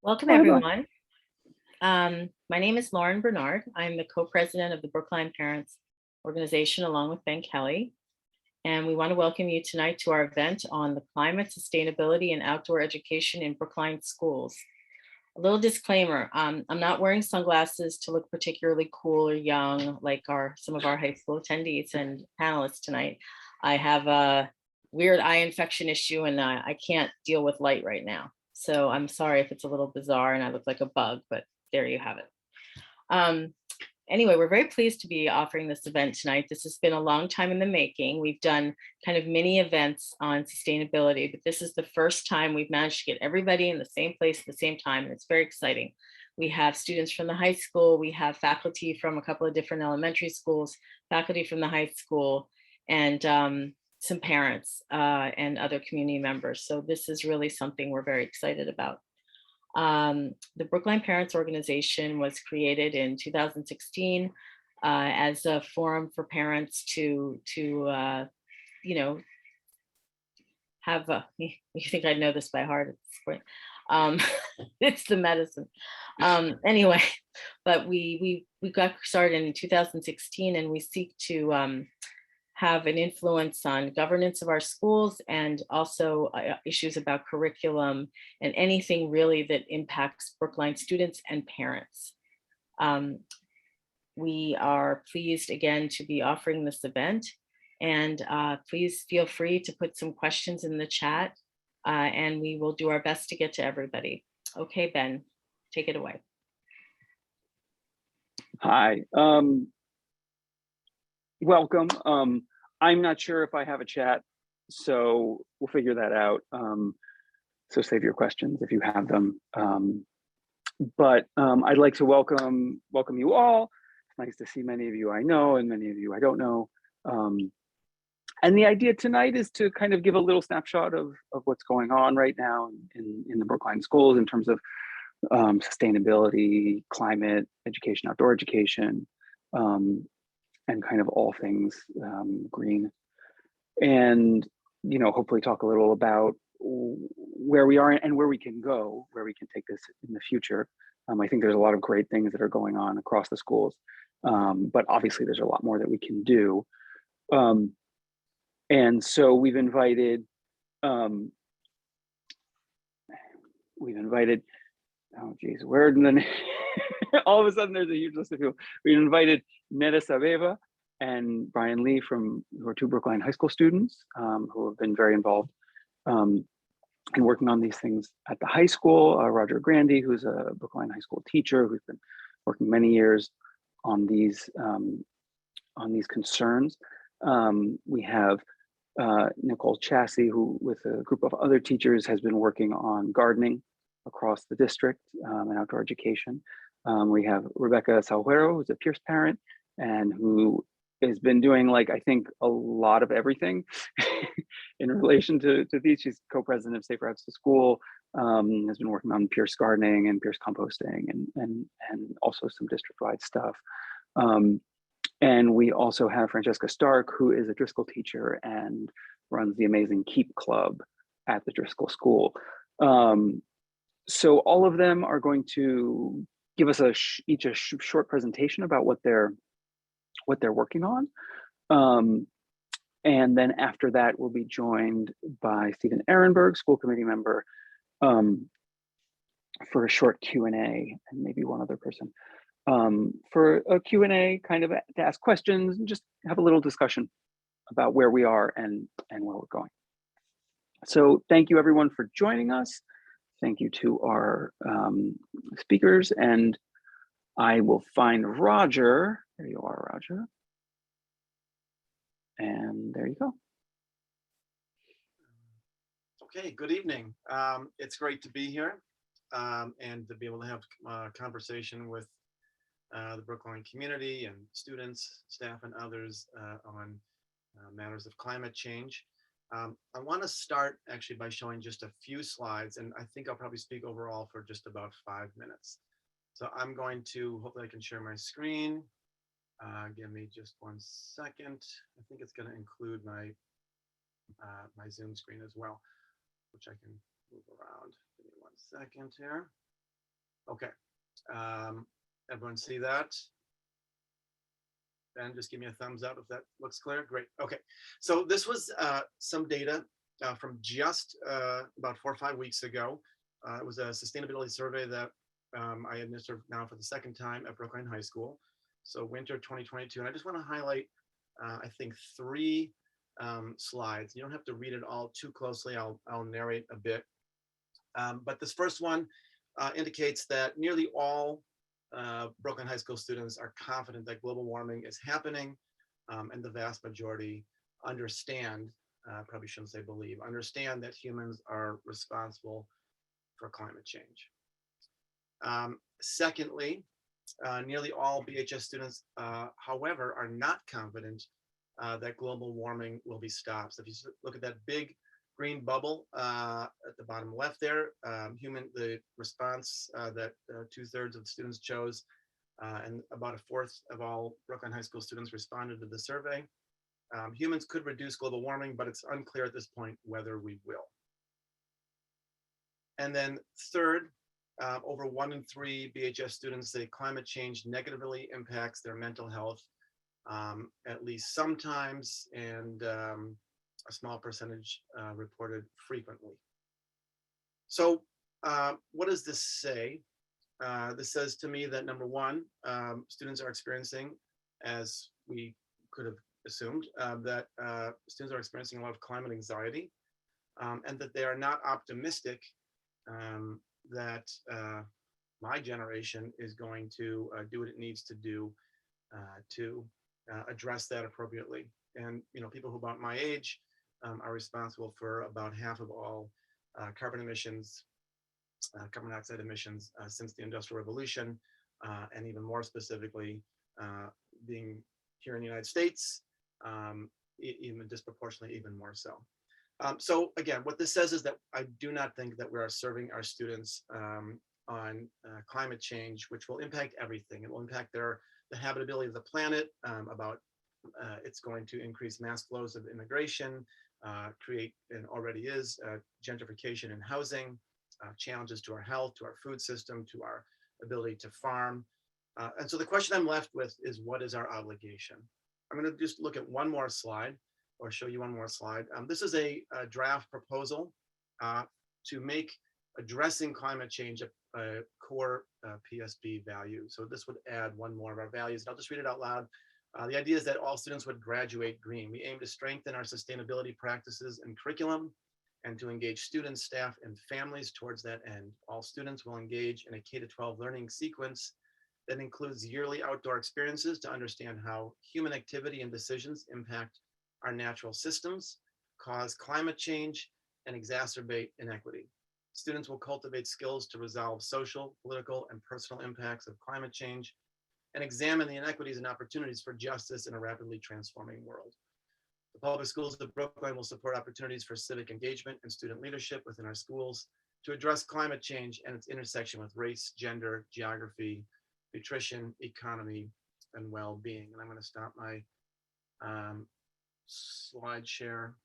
Welcome, Oh, hi, Lauren. everyone. My name is Lauren Bernard. I'm the co-president of the Brookline Parents Organization, along with Ben Kelly. And we want to welcome you tonight to our event on the climate, sustainability, and outdoor education in Brookline schools. A little disclaimer, I'm not wearing sunglasses to look particularly cool or young like some of our high school attendees and panelists tonight. I have a weird eye infection issue and I can't deal with light right now. So I'm sorry if it's a little bizarre and I look like a bug, but there you have it. Anyway, we're very pleased to be offering this event tonight. This has been a long time in the making. We've done kind of mini events on sustainability, but this is the first time we've managed to get everybody in the same place at the same time, and it's very exciting. We have students from the high school, we have faculty from a couple of different elementary schools, faculty from the high school, and some parents and other community members. So this is really something we're very excited about. The Brookline Parents Organization was created in 2016 as a forum for parents to you know, have you think I know this by heart at this point. It's the medicine. Anyway, but we got started in 2016 and we seek to have an influence on governance of our schools and also issues about curriculum and anything really that impacts Brookline students and parents. We are pleased again to be offering this event, and please feel free to put some questions in the chat and we will do our best to get to everybody. Okay, Ben, take it away. Hi. Welcome. I'm not sure if I have a chat, so we'll figure that out. So save your questions if you have them. But I'd like to welcome you all. It's nice to see many of you I know and many of you I don't know. And the idea tonight is to kind of give a little snapshot of what's going on right now in the Brookline schools in terms of sustainability, climate, education, outdoor education, and kind of all things green. And, you know, hopefully talk a little about where we are and where we can go, where we can take this in the future. I think there's a lot of great things that are going on across the schools, but obviously there's a lot more that we can do. And so we've invited, oh geez, where and then all of a sudden there's a huge list of people. We invited Neda Sabeva and Brian Lee who are two Brookline high school students who have been very involved in working on these things at the high school. Roger Grandy, who's a Brookline high school teacher who's been working many years on these concerns. We have Nicole Chassie, who with a group of other teachers has been working on gardening across the district and outdoor education. We have Rebecca Salguero, who's a Pierce parent and who has been doing, like, I think a lot of everything in relation to these. She's co-president of Safe Routes to School, has been working on Pierce gardening and Pierce composting and also some district-wide stuff. And we also have Francesca Stark, who is a Driscoll teacher and runs the amazing Keep Club at the Driscoll School. So all of them are going to give us each a short presentation about what they're working on. And then after that, we'll be joined by Stephen Ehrenberg, school committee member, for a short Q&A, and maybe one other person. For a Q&A, kind of to ask questions and just have a little discussion about where we are and where we're going. So thank you everyone for joining us. Thank you to our speakers, and I will find Roger. There you are, Roger. And there you go. Okay, good evening. It's great to be here and to be able to have a conversation with the Brookline community and students, staff, and others on matters of climate change. I want to start actually by showing just a few slides, and I think I'll probably speak overall for just about 5 minutes. So I'm going to, hopefully I can share my screen. Give me just 1 second. I think it's going to include my my Zoom screen as well, which I can move around. Give me 1 second here. Okay. Everyone see that? Ben, just give me a thumbs up if that looks clear. Great. Okay. So this was some data from just about 4 or 5 weeks ago. It was a sustainability survey that I administered now for the second time at Brookline High School. So winter 2022. And I just want to highlight, I think, 3 slides. You don't have to read it all too closely. I'll narrate a bit. But this first one indicates that nearly all Brookline High School students are confident that global warming is happening, and the vast majority understand, probably shouldn't say believe, understand that humans are responsible for climate change. Secondly, nearly all BHS students, however, are not confident that global warming will be stopped. So if you look at that big green bubble at the bottom left there, the response that 2/3 of the students chose, and about 1/4 of all Brookline High School students responded to the survey. Humans could reduce global warming, but it's unclear at this point whether we will. And then third, over 1 in 3 BHS students say climate change negatively impacts their mental health, at least sometimes, and a small percentage reported frequently. So what does this say? This says to me that, number one, students are experiencing, as we could have assumed, that students are experiencing a lot of climate anxiety, and that they are not optimistic that my generation is going to do what it needs to do to address that appropriately. And people who about my age are responsible for about half of all carbon emissions, carbon dioxide emissions since the Industrial Revolution, and even more specifically, being here in the United States, even disproportionately, even more so. So again, what this says is that I do not think that we are serving our students on climate change, which will impact everything. It will impact the habitability of the planet, it's going to increase mass flows of immigration, create, and already is, gentrification in housing, challenges to our health, to our food system, to our ability to farm. And so the question I'm left with is, what is our obligation? I'm going to just look at one more slide, or show you one more slide. This is a draft proposal to make addressing climate change a core PSB value. So this would add one more of our values. And I'll just read it out loud. The idea is that all students would graduate green. We aim to strengthen our sustainability practices and curriculum, and to engage students, staff, and families towards that end. All students will engage in a K-12 learning sequence that includes yearly outdoor experiences to understand how human activity and decisions impact our natural systems, cause climate change, and exacerbate inequity. Students will cultivate skills to resolve social, political, and personal impacts of climate change, and examine the inequities and opportunities for justice in a rapidly transforming world. The public schools of Brookline will support opportunities for civic engagement and student leadership within our schools to address climate change and its intersection with race, gender, geography, nutrition, economy, and well-being. And I'm going to stop my slide share,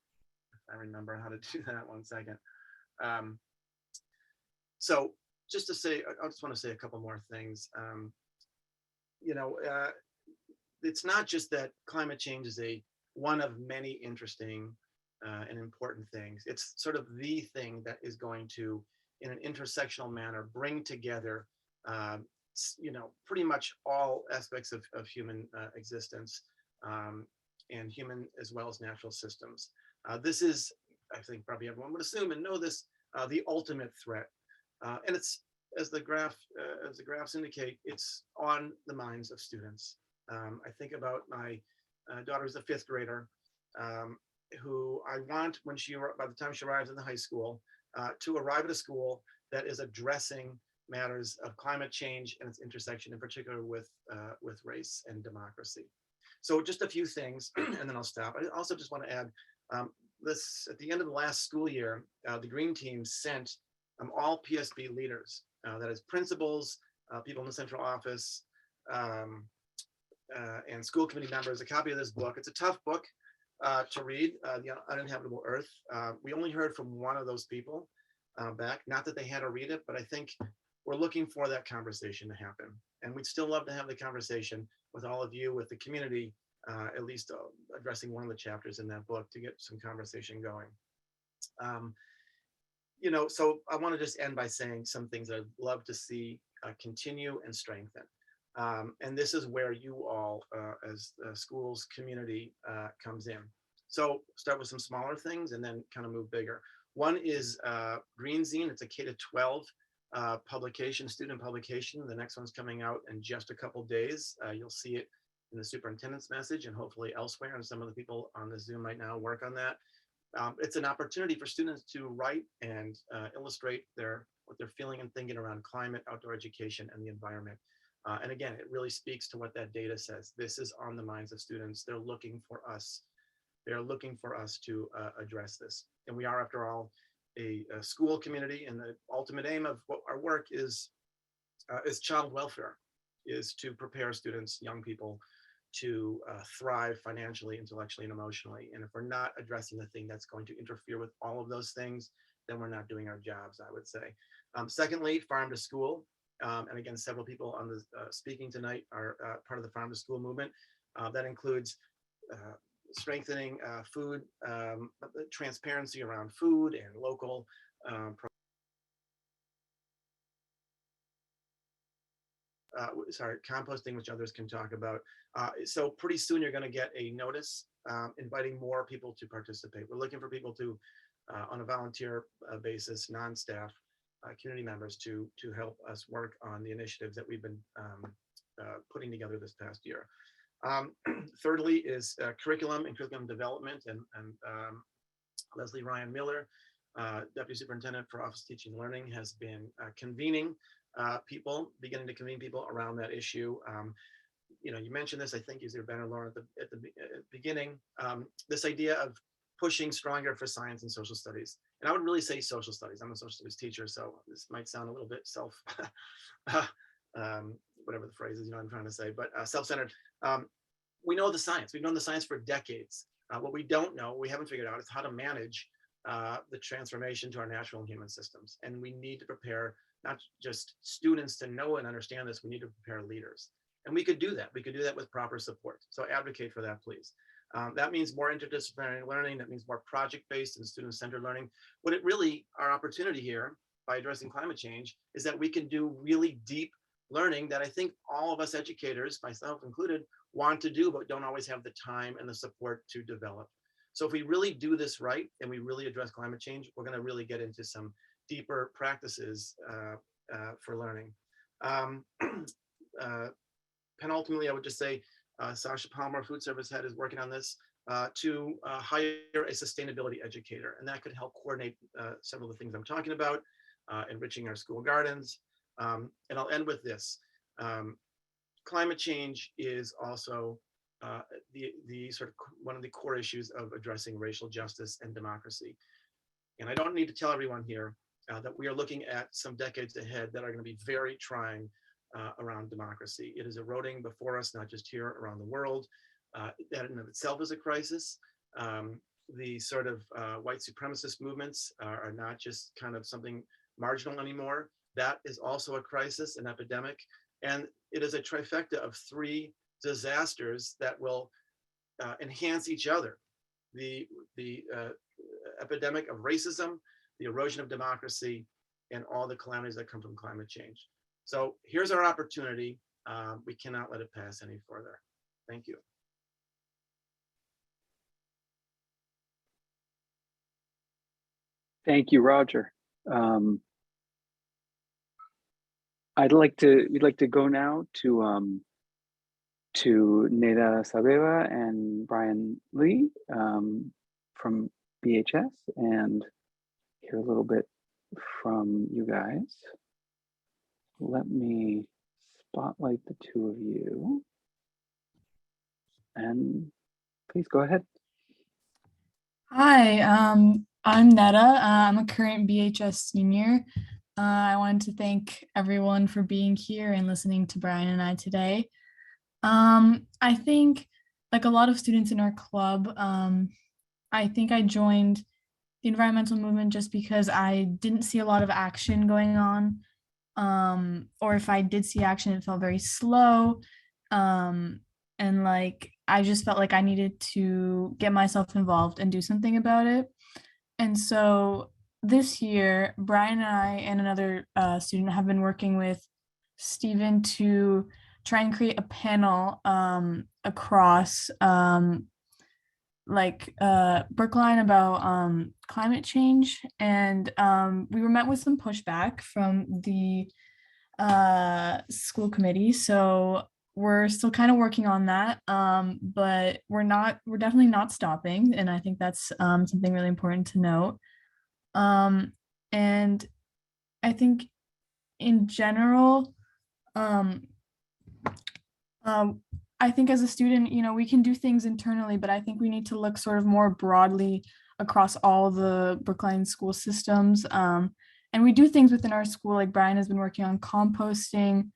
if I remember how to do that. One second. So just to say, I just want to say a couple more things. It's not just that climate change is one of many interesting and important things. It's sort of the thing that is going to, in an intersectional manner, bring together, pretty much all aspects of human existence, and human as well as natural systems. This is, I think probably everyone would assume and know this, the ultimate threat. And it's, as the graphs indicate, it's on the minds of students. I think about my daughter who's a 5th grader, who I want, by the time she arrives in the high school, to arrive at a school that is addressing matters of climate change and its intersection, in particular with race and democracy. So just a few things, and then I'll stop. I also just want to add this: at the end of the last school year, the Green Team sent all PSB leaders, that is principals, people in the central office, and school committee members, a copy of this book. It's a tough book to read, The Uninhabitable Earth. We only heard from one of those people back. Not that they had to read it, but I think we're looking for that conversation to happen. And we'd still love to have the conversation with all of you, with the community, at least addressing one of the chapters in that book to get some conversation going. So I want to just end by saying some things I'd love to see continue and strengthen. And this is where you all, as schools, community, comes in. So start with some smaller things and then kind of move bigger. One is Green Zine. It's a K-12 publication, student publication. The next one's coming out in just a couple days. You'll see it in the superintendent's message and hopefully elsewhere. And some of the people on the Zoom right now work on that. It's an opportunity for students to write and illustrate what they're feeling and thinking around climate, outdoor education, and the environment. And again, it really speaks to what that data says. This is on the minds of students. They're looking for us. They're looking for us to address this. And we are, after all, a school community, and the ultimate aim of what our work is child welfare, is to prepare students, young people, to thrive financially, intellectually, and emotionally. And if we're not addressing the thing that's going to interfere with all of those things, then we're not doing our jobs, I would say. Secondly, farm to school. And again, several people on the speaking tonight are part of the farm to school movement. That includes strengthening food, transparency around food and local composting, which others can talk about. So pretty soon you're going to get a notice inviting more people to participate. We're looking for people to, on a volunteer basis, non-staff, community members to help us work on the initiatives that we've been putting together this past year. Thirdly is curriculum and curriculum development, and Leslie Ryan Miller, Deputy Superintendent for Office Teaching and Learning, has been beginning to convene people around that issue. You mentioned this, I think, is there Ben or Lauren at the beginning, this idea of pushing stronger for science and social studies. And I would really say social studies. I'm a social studies teacher, so this might sound a little bit whatever the phrase is, I'm trying to say, but self-centered. We know the science. We've known the science for decades. What we don't know, we haven't figured out, is how to manage the transformation to our natural and human systems. And we need to prepare not just students to know and understand this, we need to prepare leaders. And we could do that. We could do that with proper support. So advocate for that, please. That means more interdisciplinary learning. That means more project-based and student-centered learning. What it really, our opportunity here by addressing climate change, is that we can do really deep learning that I think all of us educators, myself included, want to do, but don't always have the time and the support to develop. So if we really do this right, and we really address climate change, we're going to really get into some deeper practices for learning. Penultimately, I would just say, Sasha Palmer, food service head, is working on this to hire a sustainability educator. And that could help coordinate several of the things I'm talking about, enriching our school gardens. And I'll end with this. Climate change is also the sort of one of the core issues of addressing racial justice and democracy. And I don't need to tell everyone here that we are looking at some decades ahead that are going to be very trying around democracy. It is eroding before us, not just here, around the world. That in of itself is a crisis. The sort of white supremacist movements are not just kind of something marginal anymore. That is also a crisis, an epidemic. And it is a trifecta of three disasters that will enhance each other. The epidemic of racism, the erosion of democracy, and all the calamities that come from climate change. So here's our opportunity. We cannot let it pass any further. Thank you. Thank you, Roger. We'd like to go now to Neda Sabeva and Brian Lee from BHS and hear a little bit from you guys. Let me spotlight the two of you. And please go ahead. Hi, I'm Netta. I'm a current BHS senior. I wanted to thank everyone for being here and listening to Brian and I today. I think, like a lot of students in our club, I think I joined the environmental movement just because I didn't see a lot of action going on or if I did see action, it felt very slow. And like I just felt like I needed to get myself involved and do something about it. And so this year, Brian and I and another student have been working with Stephen to try and create a panel across Brookline about climate change. And we were met with some pushback from the school committee. So we're still kind of working on that. But we're definitely not stopping. And I think that's something really important to note. And I think in general, um, I think as a student, we can do things internally, but I think we need to look sort of more broadly across all the Brookline school systems. And we do things within our school, like Brian has been working on composting.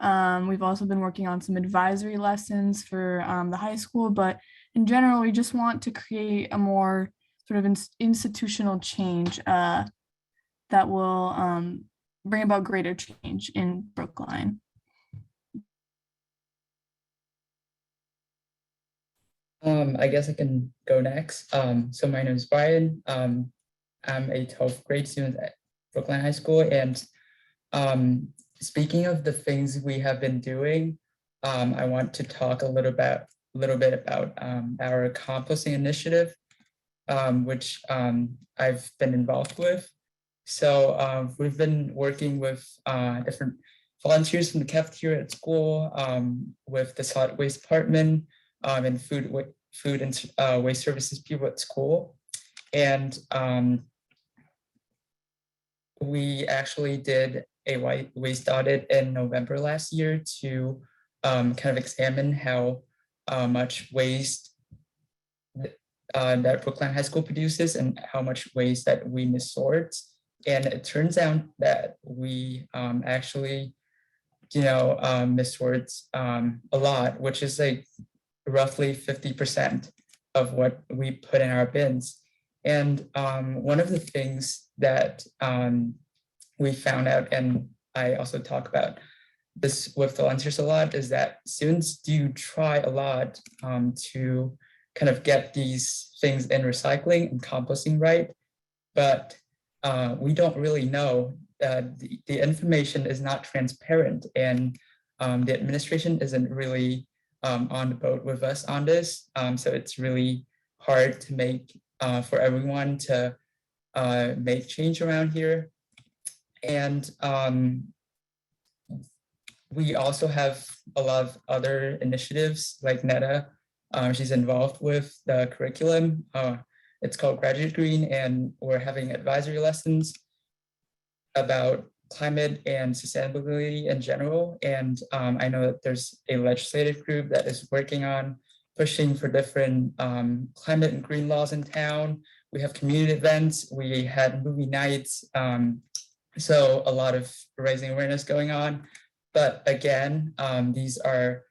We've also been working on some advisory lessons for the high school, but in general, we just want to create a more sort of institutional change that will bring about greater change in Brookline. I guess I can go next. So my name is Brian. I'm a 12th grade student at Brookline High School. And speaking of the things we have been doing, I want to talk a little bit about our composting initiative, which I've been involved with. So we've been working with different volunteers from the cafeteria at school, with the solid waste department, and food and waste services people at school. And we actually did a waste audit in November last year to kind of examine how much waste that Brookline High School produces and how much waste that we missort. And it turns out that we actually, missort a lot, which is like roughly 50% of what we put in our bins. And one of the things that we found out, and I also talk about this with volunteers a lot, is that students do try a lot to kind of get these things in recycling and composting right, but we don't really know. The information is not transparent, and the administration isn't really on the boat with us on this. So it's really hard to make for everyone to make change around here. And we also have a lot of other initiatives like Netta. She's involved with the curriculum. It's called Graduate Green, and we're having advisory lessons about climate and sustainability in general. And I know that there's a legislative group that is working on pushing for different climate and green laws in town. We have community events, we had movie nights. So a lot of raising awareness going on. But again, these are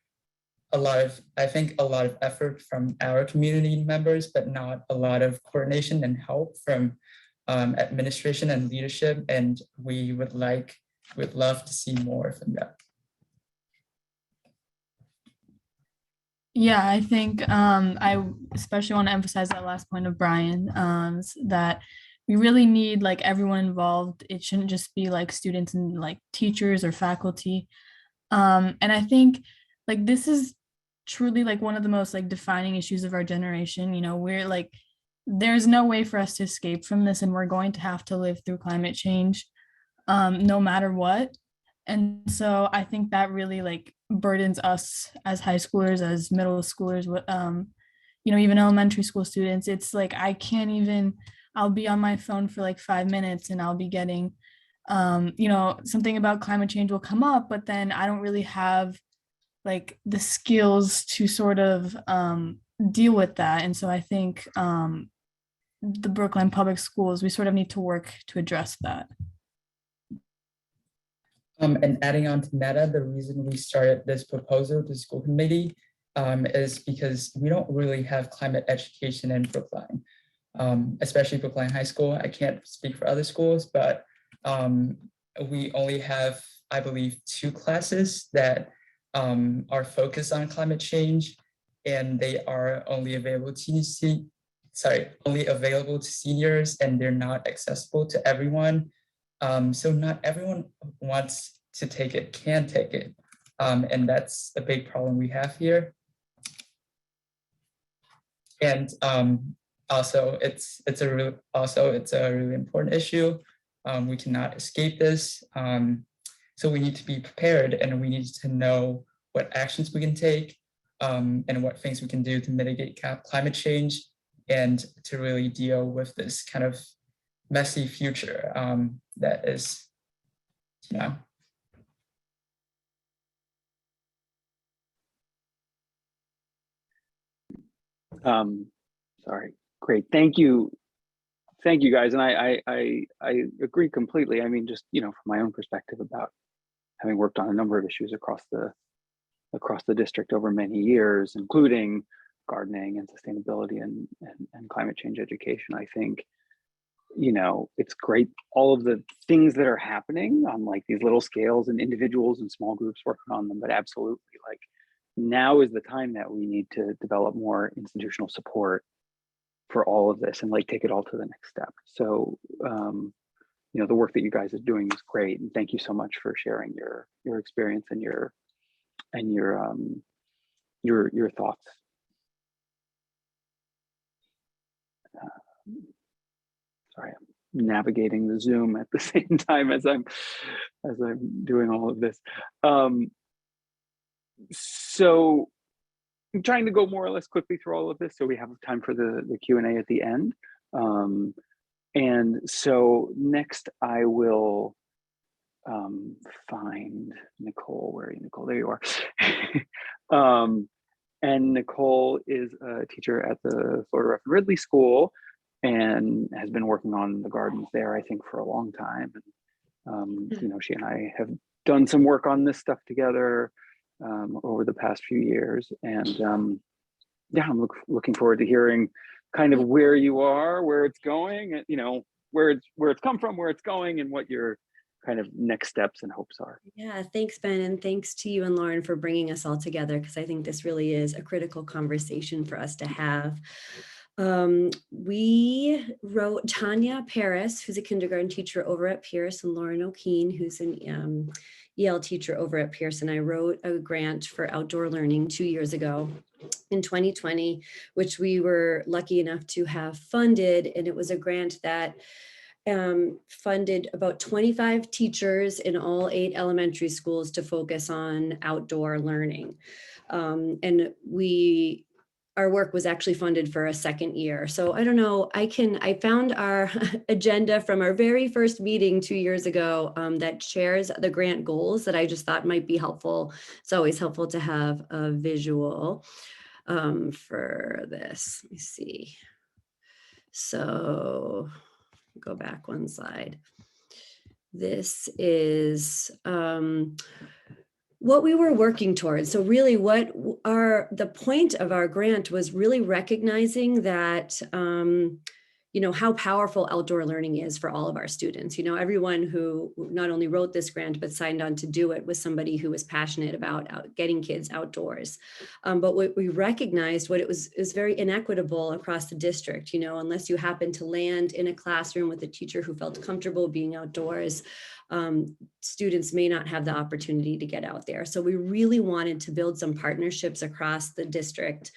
I think a lot of effort from our community members, but not a lot of coordination and help from administration and leadership. And we would love to see more from that. Yeah, I think I especially want to emphasize that last point of Brian, that we really need like everyone involved. It shouldn't just be like students and like teachers or faculty. And I think like this is truly like one of the most like defining issues of our generation. We're like, there's no way for us to escape from this, and we're going to have to live through climate change no matter what. And so I think that really like burdens us as high schoolers, as middle schoolers, even elementary school students. It's like I'll be on my phone for like 5 minutes and I'll be getting something about climate change will come up, but then I don't really have like the skills to sort of deal with that. And so I think the Brookline Public Schools, we sort of need to work to address that. And adding on to Netta, the reason we started this proposal to school committee is because we don't really have climate education in Brookline, especially Brookline High School. I can't speak for other schools, but we only have I believe, 2 classes that are focused on climate change, and they are only available to only available to seniors, and they're not accessible to everyone. So not everyone wants to take it, can take it. And that's a big problem we have here. And also it's a really important issue. We cannot escape this. So we need to be prepared, and we need to know what actions we can take, and what things we can do to mitigate climate change and to really deal with this kind of messy future that is, you know. Sorry, great, thank you guys, and I agree completely. I mean, just, you know, from my own perspective, about having worked on a number of issues across the district over many years, including gardening and sustainability and climate change education. I think, you know, it's great, all of the things that are happening on like these little scales and individuals and small groups working on them, but absolutely, like, now is the time that we need to develop more institutional support for all of this and like take it all to the next step. So you know, the work that you guys are doing is great, and thank you so much for sharing your experience and your thoughts. Sorry, I'm navigating the Zoom at the same time as I'm doing all of this. So I'm trying to go more or less quickly through all of this so we have time for the Q&A at the end. And so next I will find Nicole. Where are you, Nicole? There you are. And Nicole is a teacher at the Florida Ruff and Ridley School and has been working on the gardens there, I think, for a long time. And, you know, she and I have done some work on this stuff together over the past few years. And yeah, I'm looking forward to hearing kind of where you are, where it's going, and, you know, where it's come from, where it's going, and what your kind of next steps and hopes are. Yeah, thanks, Ben, and thanks to you and Lauren for bringing us all together, because I think this really is a critical conversation for us to have. We wrote Tanya Paris, who's a kindergarten teacher over at Pierce, and Lauren O'Keen, who's an EL teacher over at Pierce, and I wrote a grant for outdoor learning 2 years ago in 2020, which we were lucky enough to have funded, and it was a grant that funded about 25 teachers in all 8 elementary schools to focus on outdoor learning. And our work was actually funded for a second year. So I don't know, I found our agenda from our very first meeting 2 years ago that shares the grant goals that I just thought might be helpful. It's always helpful to have a visual for this. Let me see. So go back one slide. This is what we were working towards. So really the point of our grant was really recognizing that, you know, how powerful outdoor learning is for all of our students. You know, everyone who not only wrote this grant, but signed on to do it was somebody who was passionate about getting kids outdoors. But what we recognized, it was very inequitable across the district. You know, unless you happen to land in a classroom with a teacher who felt comfortable being outdoors, students may not have the opportunity to get out there. So we really wanted to build some partnerships across the district,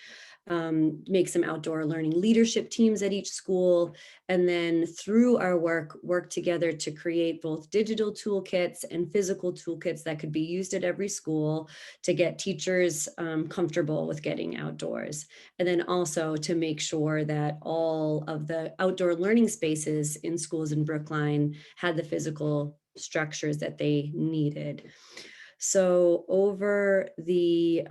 make some outdoor learning leadership teams at each school, and then through our work together to create both digital toolkits and physical toolkits that could be used at every school to get teachers comfortable with getting outdoors. And then also to make sure that all of the outdoor learning spaces in schools in Brookline had the physical structures that they needed. So over the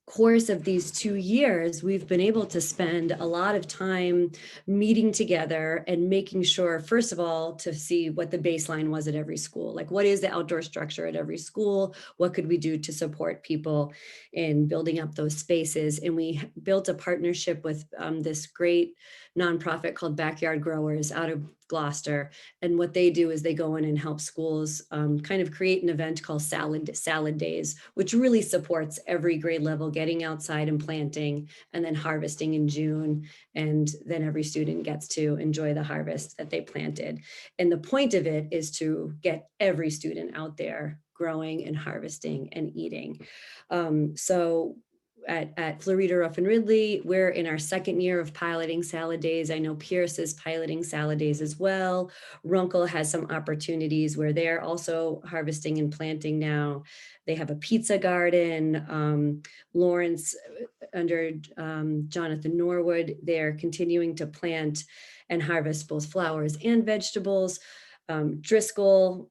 course of these 2 years, we've been able to spend a lot of time meeting together and making sure, first of all, to see what the baseline was at every school. Like, what is the outdoor structure at every school? What could we do to support people in building up those spaces? And we built a partnership with this great nonprofit called Backyard Growers out of Gloucester. And what they do is they go in and help schools kind of create an event called Salad Days, which really supports every grade level getting outside and planting and then harvesting in June. And then every student gets to enjoy the harvest that they planted. And the point of it is to get every student out there growing and harvesting and eating. So at Florida Ruff and Ridley, we're in our second year of piloting Salad Days. I know Pierce is piloting Salad Days as well. Runkle has some opportunities where they're also harvesting and planting now. They have a pizza garden. Lawrence, under Jonathan Norwood, they're continuing to plant and harvest both flowers and vegetables. Driscoll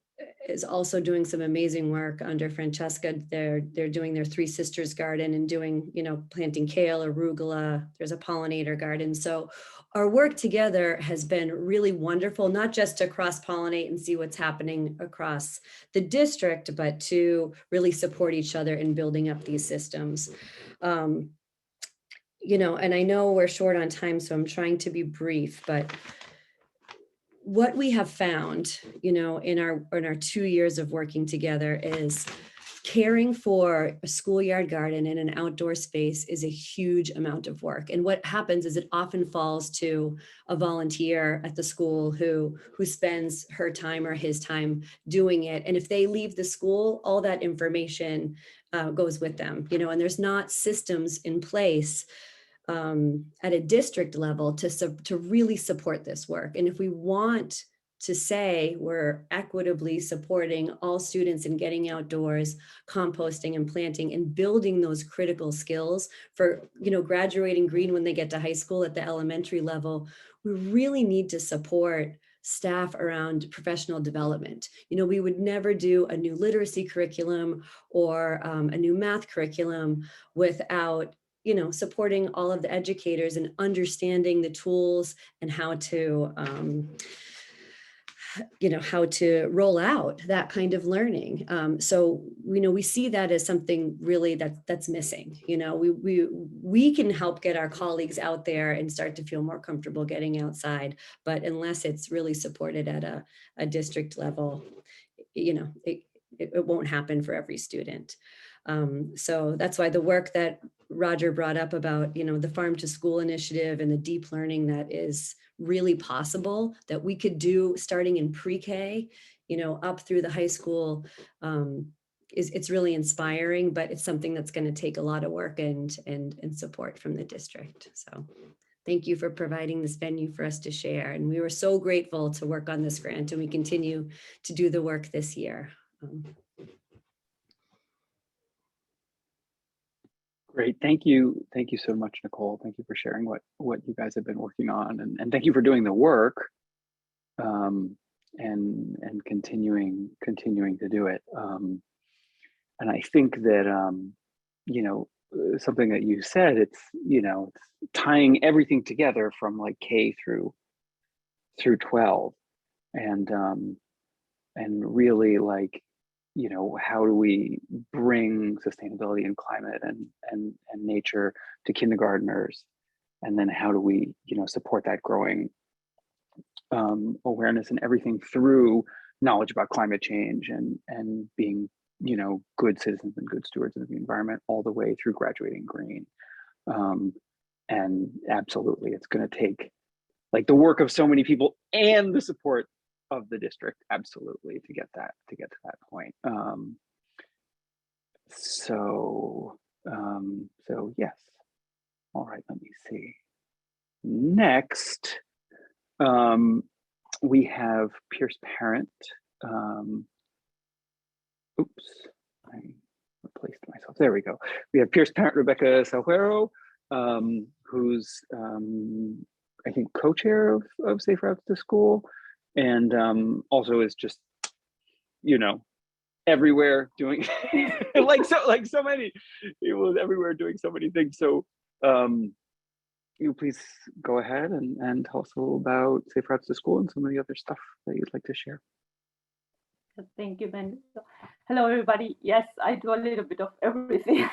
is also doing some amazing work under Francesca. They're doing their Three Sisters garden and doing, planting kale, arugula. There's a pollinator garden. So our work together has been really wonderful, not just to cross-pollinate and see what's happening across the district, but to really support each other in building up these systems. And I know we're short on time, so I'm trying to be brief, but what we have found, in our 2 years of working together is caring for a schoolyard garden in an outdoor space is a huge amount of work. And what happens is it often falls to a volunteer at the school who spends her time or his time doing it. And if they leave the school, all that information goes with them, and there's not systems in place at a district level to really support this work. And if we want to say we're equitably supporting all students in getting outdoors, composting and planting and building those critical skills for, graduating green when they get to high school at the elementary level, we really need to support staff around professional development. We would never do a new literacy curriculum or a new math curriculum without supporting all of the educators and understanding the tools and how to roll out that kind of learning. So, we see that as something really that's missing. We can help get our colleagues out there and start to feel more comfortable getting outside, but unless it's really supported at a district level, it won't happen for every student. So that's why the work that Roger brought up about, the farm to school initiative and the deep learning that is really possible that we could do starting in pre-K, up through the high school, it's really inspiring, but it's something that's going to take a lot of work and support from the district. So thank you for providing this venue for us to share. And we were so grateful to work on this grant, and we continue to do the work this year. Great. Thank you. Thank you so much, Nicole. Thank you for sharing what you guys have been working on, and thank you for doing the work and continuing to do it. And I think that, something that you said, it's tying everything together from like K through 12 and really like, how do we bring sustainability and climate and nature to kindergartners? And then how do we, support that growing awareness and everything through knowledge about climate change and being, good citizens and good stewards of the environment all the way through graduating green. And absolutely, it's going to take like the work of so many people and the support of the district, absolutely, to get to that point. So yes. All right, let me see. Next, we have Pierce Parent. Oops, I replaced myself. There we go. We have Pierce Parent Rebecca Salguero, who's I think co-chair of Safe Routes to School, and also is just everywhere doing like so many people everywhere doing so many things. So you please go ahead and tell us a little about Safe Routes to School and some of the other stuff that you'd like to share. Thank you, Ben. Hello, everybody. Yes, I do a little bit of everything.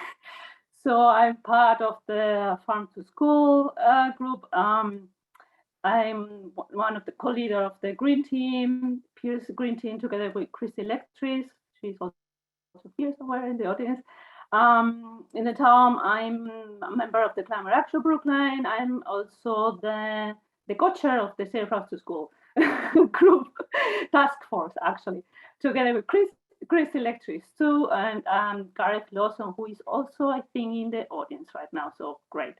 So I'm part of the Farm to School group. I'm one of the co-leader of the Green Team, Peers Green Team, together with Christy Lectris. She's also here somewhere in the audience. In the town, I'm a member of the Climate Action Brookline. I'm also the co-chair of the Safe Routes to School group task force, actually, together with Christy Lectris too, and Gareth Lawson, who is also, I think, in the audience right now. So great.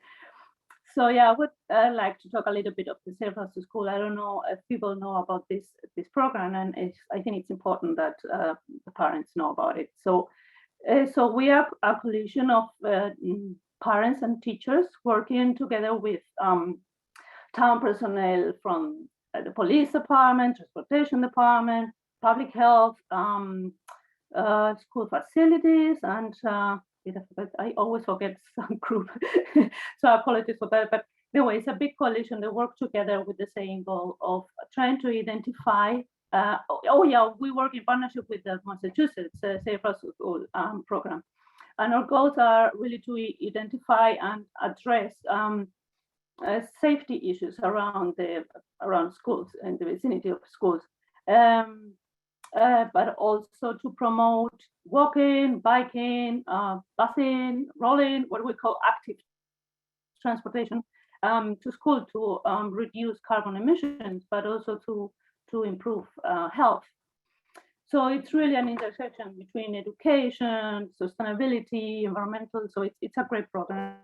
So yeah, I would like to talk a little bit of the Safe Routes to School. I don't know if people know about this program, and I think it's important that the parents know about it. So we are a coalition of parents and teachers working together with town personnel from the police department, transportation department, public health, school facilities, and I always forget some group, so apologies for that. But anyway, it's a big coalition. They work together with the same goal of trying to identify. We work in partnership with the Massachusetts Safe Routes to School program, and our goals are really to identify and address safety issues around schools and the vicinity of schools. But also to promote walking, biking, busing, rolling, what we call active transportation to school to reduce carbon emissions, but also to improve health. So it's really an intersection between education, sustainability, environmental. So it's a great program.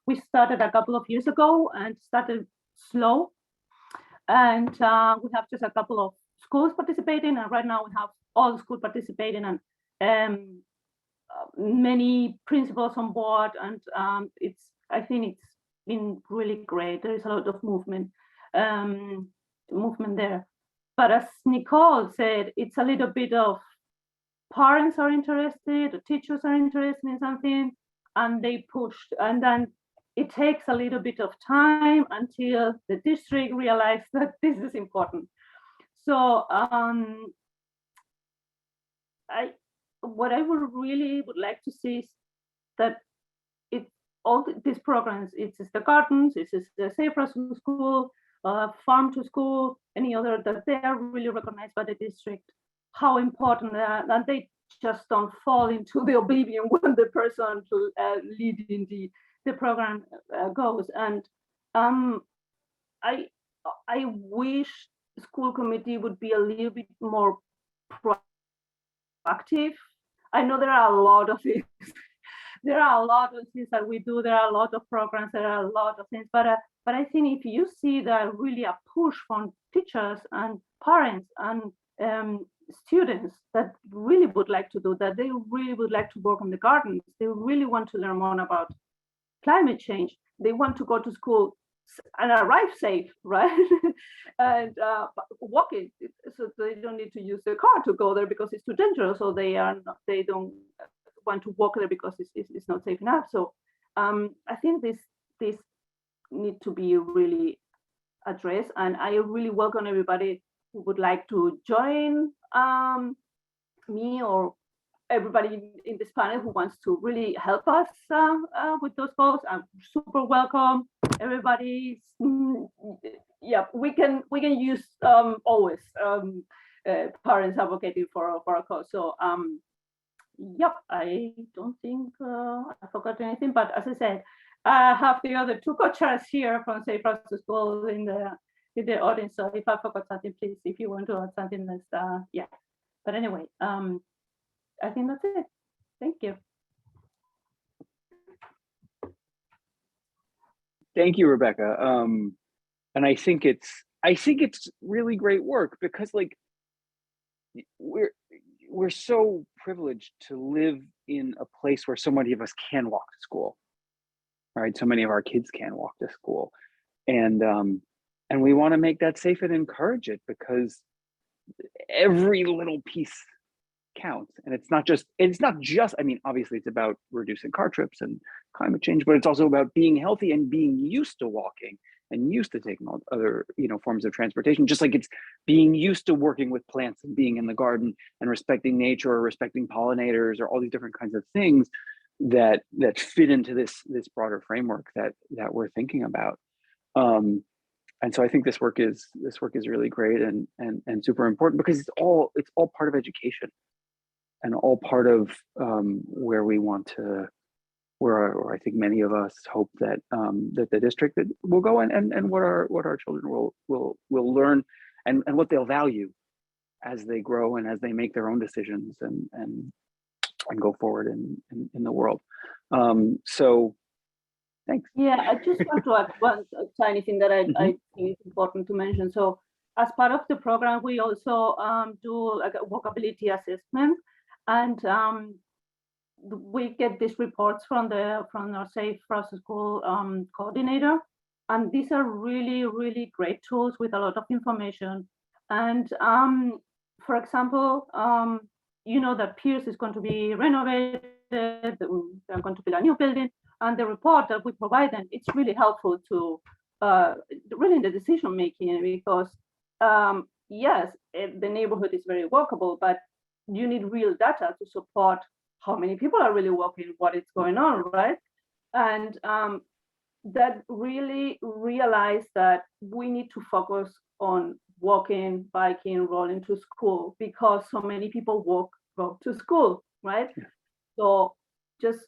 We started a couple of years ago and started slow. And we have just a couple of schools participating, and right now we have all the schools participating, and many principals on board, and I think it's been really great. There is a lot of movement there. But as Nicole said, it's a little bit of parents are interested, the teachers are interested in something, and they pushed, and then it takes a little bit of time until the district realized that this is important. So what I would really like to see is that all these programs, it's the gardens, it's the Safe Routes to School, Farm to School, any other, that they are really recognized by the district, how important they are, and they just don't fall into the oblivion when the person leading the program goes. And I wish the school committee would be a little bit more proactive. I know there are a lot of things. There are a lot of things that we do. There are a lot of programs. There are a lot of things. But I think if you see that really a push from teachers and parents and students that really would like to do that, they really would like to work on the gardens. They really want to learn more about climate change. They want to go to school and arrive safe, right? And walking, so they don't need to use their car to go there because it's too dangerous. So they don't want to walk there because it's not safe enough. So I think this need to be really addressed, and I really welcome everybody who would like to join me or everybody in this panel who wants to really help us with those goals. I'm super welcome. Everybody, yeah, we can use always parents advocating for a cause. So yep, I don't think I forgot anything, but as I said, I have the other two co-chairs here from Safe Routes to School in the audience. So if I forgot something, please, if you want to add something, let's yeah. But anyway, I think that's it. Thank you. Thank you, Rebecca. And I think it's really great work because like we're so privileged to live in a place where so many of us can walk to school, right? So many of our kids can walk to school, and we want to make that safe and encourage it because every little piece counts. And it's not just, I mean, obviously it's about reducing car trips and climate change, but it's also about being healthy and being used to walking and used to taking other, forms of transportation, just like it's being used to working with plants and being in the garden and respecting nature or respecting pollinators or all these different kinds of things. that fit into this broader framework that we're thinking about. And so I think this work is really great and super important, because it's all part of education and all part of where we want to, where I think many of us hope that that the district will go, and what our children will learn and what they'll value as they grow and as they make their own decisions and go forward in the world. So thanks. Yeah, I just want to add one tiny thing that I think is important to mention. So as part of the program, we also do like a walkability assessment, and we get these reports from our Safe Routes to School coordinator. And these are really, really great tools with a lot of information. And for example, you know that Pierce is going to be renovated, they're going to build a new building, and the report that we provide them, it's really helpful to really in the decision making, because yes, the neighborhood is very walkable, but you need real data to support how many people are really walking, what is going on, right? And that really realized that we need to focus on walking, biking, rolling to school, because so many people go to school, right? Yeah. So just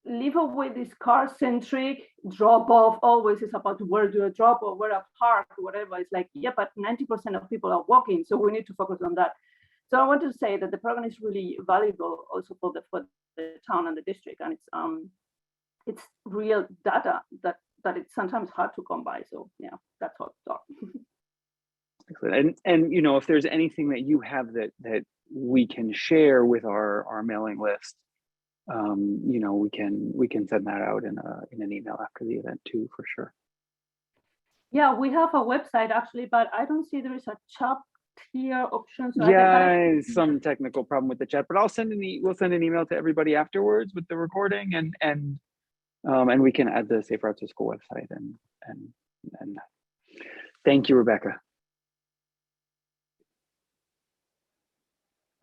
leave away this car-centric drop-off. Always is about where do I drop or where I park, whatever. It's like, yeah, but 90% of people are walking, so we need to focus on that. So I want to say that the program is really valuable also for the town and the district, and it's real data that it's sometimes hard to come by. So yeah, that's all. Excellent. And you know, if there's anything that you have that we can share with our mailing list, you know, we can send that out in an email after the event too, for sure. Yeah, we have a website actually, but I don't see there is a chat here option. So yeah, some technical problem with the chat, but we'll send an email to everybody afterwards with the recording, and we can add the Safe Routes to School website and thank you, Rebecca.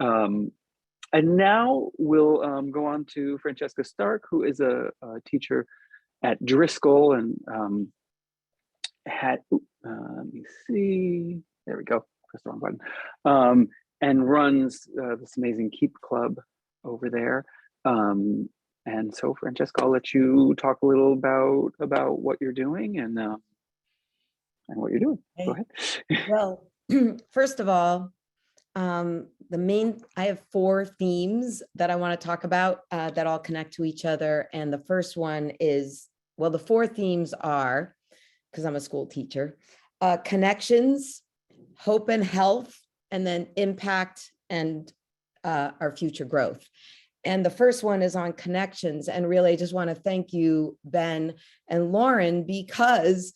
And now we'll go on to Francesca Stark, who is a teacher at Driscoll, and let me see, there we go, press the wrong button, and runs this amazing Keep Club over there. And so Francesca, I'll let you talk a little about what you're doing and what you're doing. Go ahead. Well, first of all, I have 4 themes that I want to talk about that all connect to each other. And the first one is, well, the 4 themes are, because I'm a school teacher, connections, hope and health, and then impact and our future growth. And the first one is on connections. And really, I just want to thank you, Ben and Lauren, because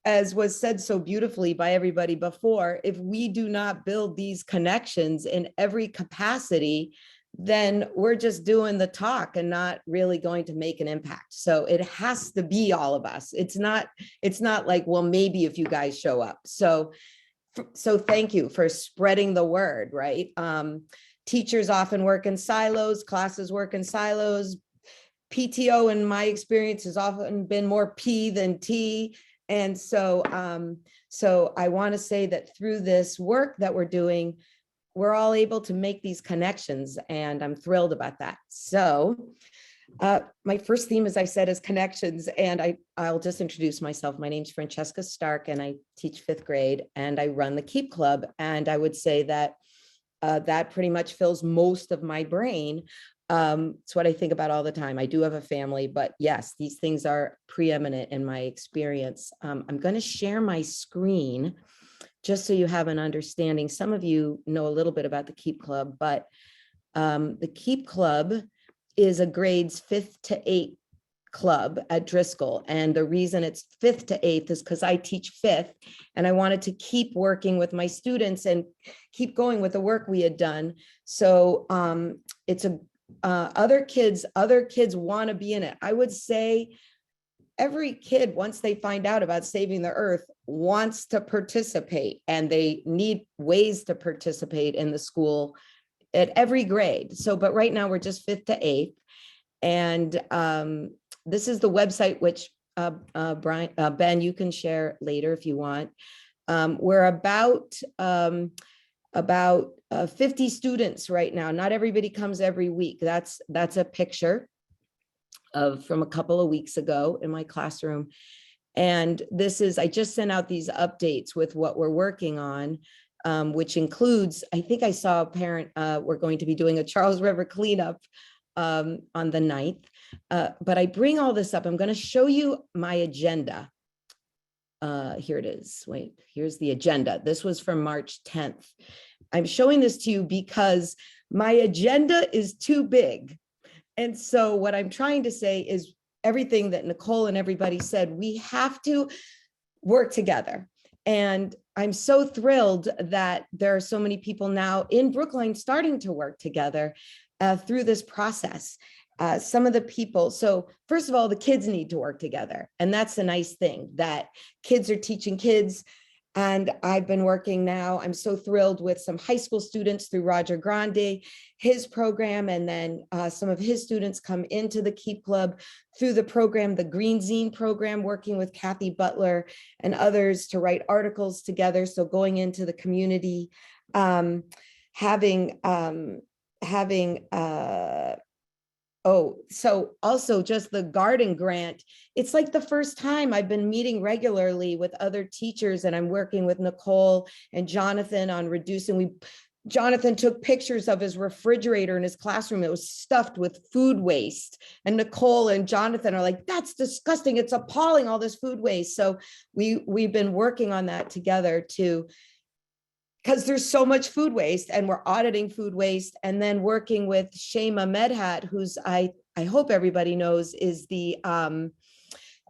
as was said so beautifully by everybody before, if we do not build these connections in every capacity, then we're just doing the talk and not really going to make an impact. So it has to be all of us. It's not like, well, maybe if you guys show up. So thank you for spreading the word, right? Teachers often work in silos, classes work in silos. PTO, in my experience, has often been more P than T. And so I want to say that through this work that we're doing, we're all able to make these connections, and I'm thrilled about that. So my first theme, as I said, is connections, and I'll just introduce myself. My name's Francesca Stark, and I teach 5th grade, and I run the Keep Club. And I would say that that pretty much fills most of my brain. It's what I think about all the time. I do have a family, but yes, these things are preeminent in my experience. I'm going to share my screen just so you have an understanding. Some of you know a little bit about the Keep Club, but the Keep Club is a grades 5th to 8th club at Driscoll. And the reason it's 5th to 8th is because I teach 5th, and I wanted to keep working with my students and keep going with the work we had done. So it's other kids want to be in it. I would say every kid, once they find out about saving the earth, wants to participate, and they need ways to participate in the school at every grade. So, but right now we're just 5th to 8th. And this is the website, which Ben, you can share later if you want. We're about 50 students right now. Not everybody comes every week. That's a picture from a couple of weeks ago in my classroom. And this is, I just sent out these updates with what we're working on, which includes, I think I saw a parent, we're going to be doing a Charles River cleanup on the 9th. But I bring all this up. I'm going to show you my agenda. Here it is. Wait, here's the agenda. This was from March 10th. I'm showing this to you because my agenda is too big. And so what I'm trying to say is everything that Nicole and everybody said, we have to work together. And I'm so thrilled that there are so many people now in Brookline starting to work together through this process. Some of the people, so first of all, the kids need to work together. And that's the nice thing, that kids are teaching kids. And I've been working now, I'm so thrilled with some high school students through Roger Grande, his program, and then some of his students come into the Keep Club through the program, the Green Zine program, working with Kathy Butler and others to write articles together. So going into the community, oh, so also just the garden grant. It's like the first time I've been meeting regularly with other teachers, and I'm working with Nicole and Jonathan on reducing. Jonathan took pictures of his refrigerator in his classroom. It was stuffed with food waste. And Nicole and Jonathan are like, that's disgusting. It's appalling, all this food waste. So we've been working on that together too, because there's so much food waste, and we're auditing food waste, and then working with Shema Medhat, who's I hope everybody knows is the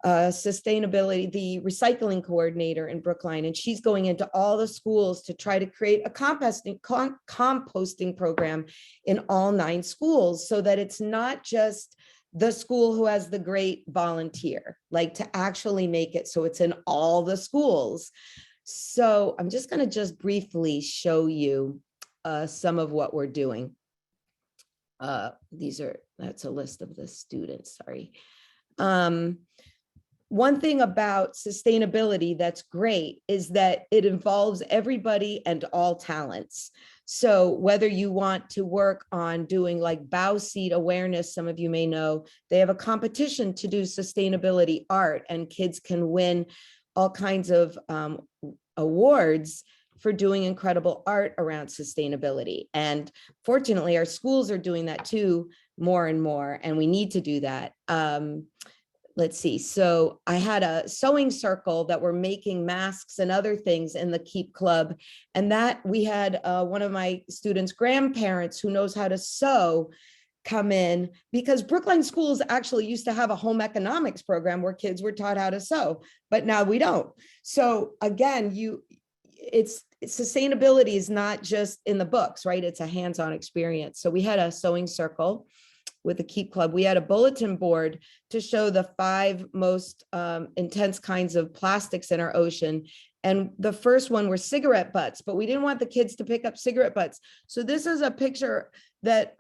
sustainability, the recycling coordinator in Brookline, and she's going into all the schools to try to create a composting program in all 9 schools, so that it's not just the school who has the great volunteer, like to actually make it so it's in all the schools. So I'm just going to briefly show you some of what we're doing. That's a list of the students, sorry. One thing about sustainability that's great is that it involves everybody and all talents. So whether you want to work on doing like bow seed awareness, some of you may know, they have a competition to do sustainability art, and kids can win all kinds of awards for doing incredible art around sustainability. And fortunately, our schools are doing that too, more and more, and we need to do that. Let's see. So I had a sewing circle that were making masks and other things in the Keep Club. And that we had one of my students' grandparents who knows how to sew come in, because Brookline schools actually used to have a home economics program where kids were taught how to sew, but now we don't. So again, sustainability is not just in the books, right? It's a hands-on experience. So we had a sewing circle with the Keep Club. We had a bulletin board to show the 5 most intense kinds of plastics in our ocean. And the first one were cigarette butts, but we didn't want the kids to pick up cigarette butts. So this is a picture that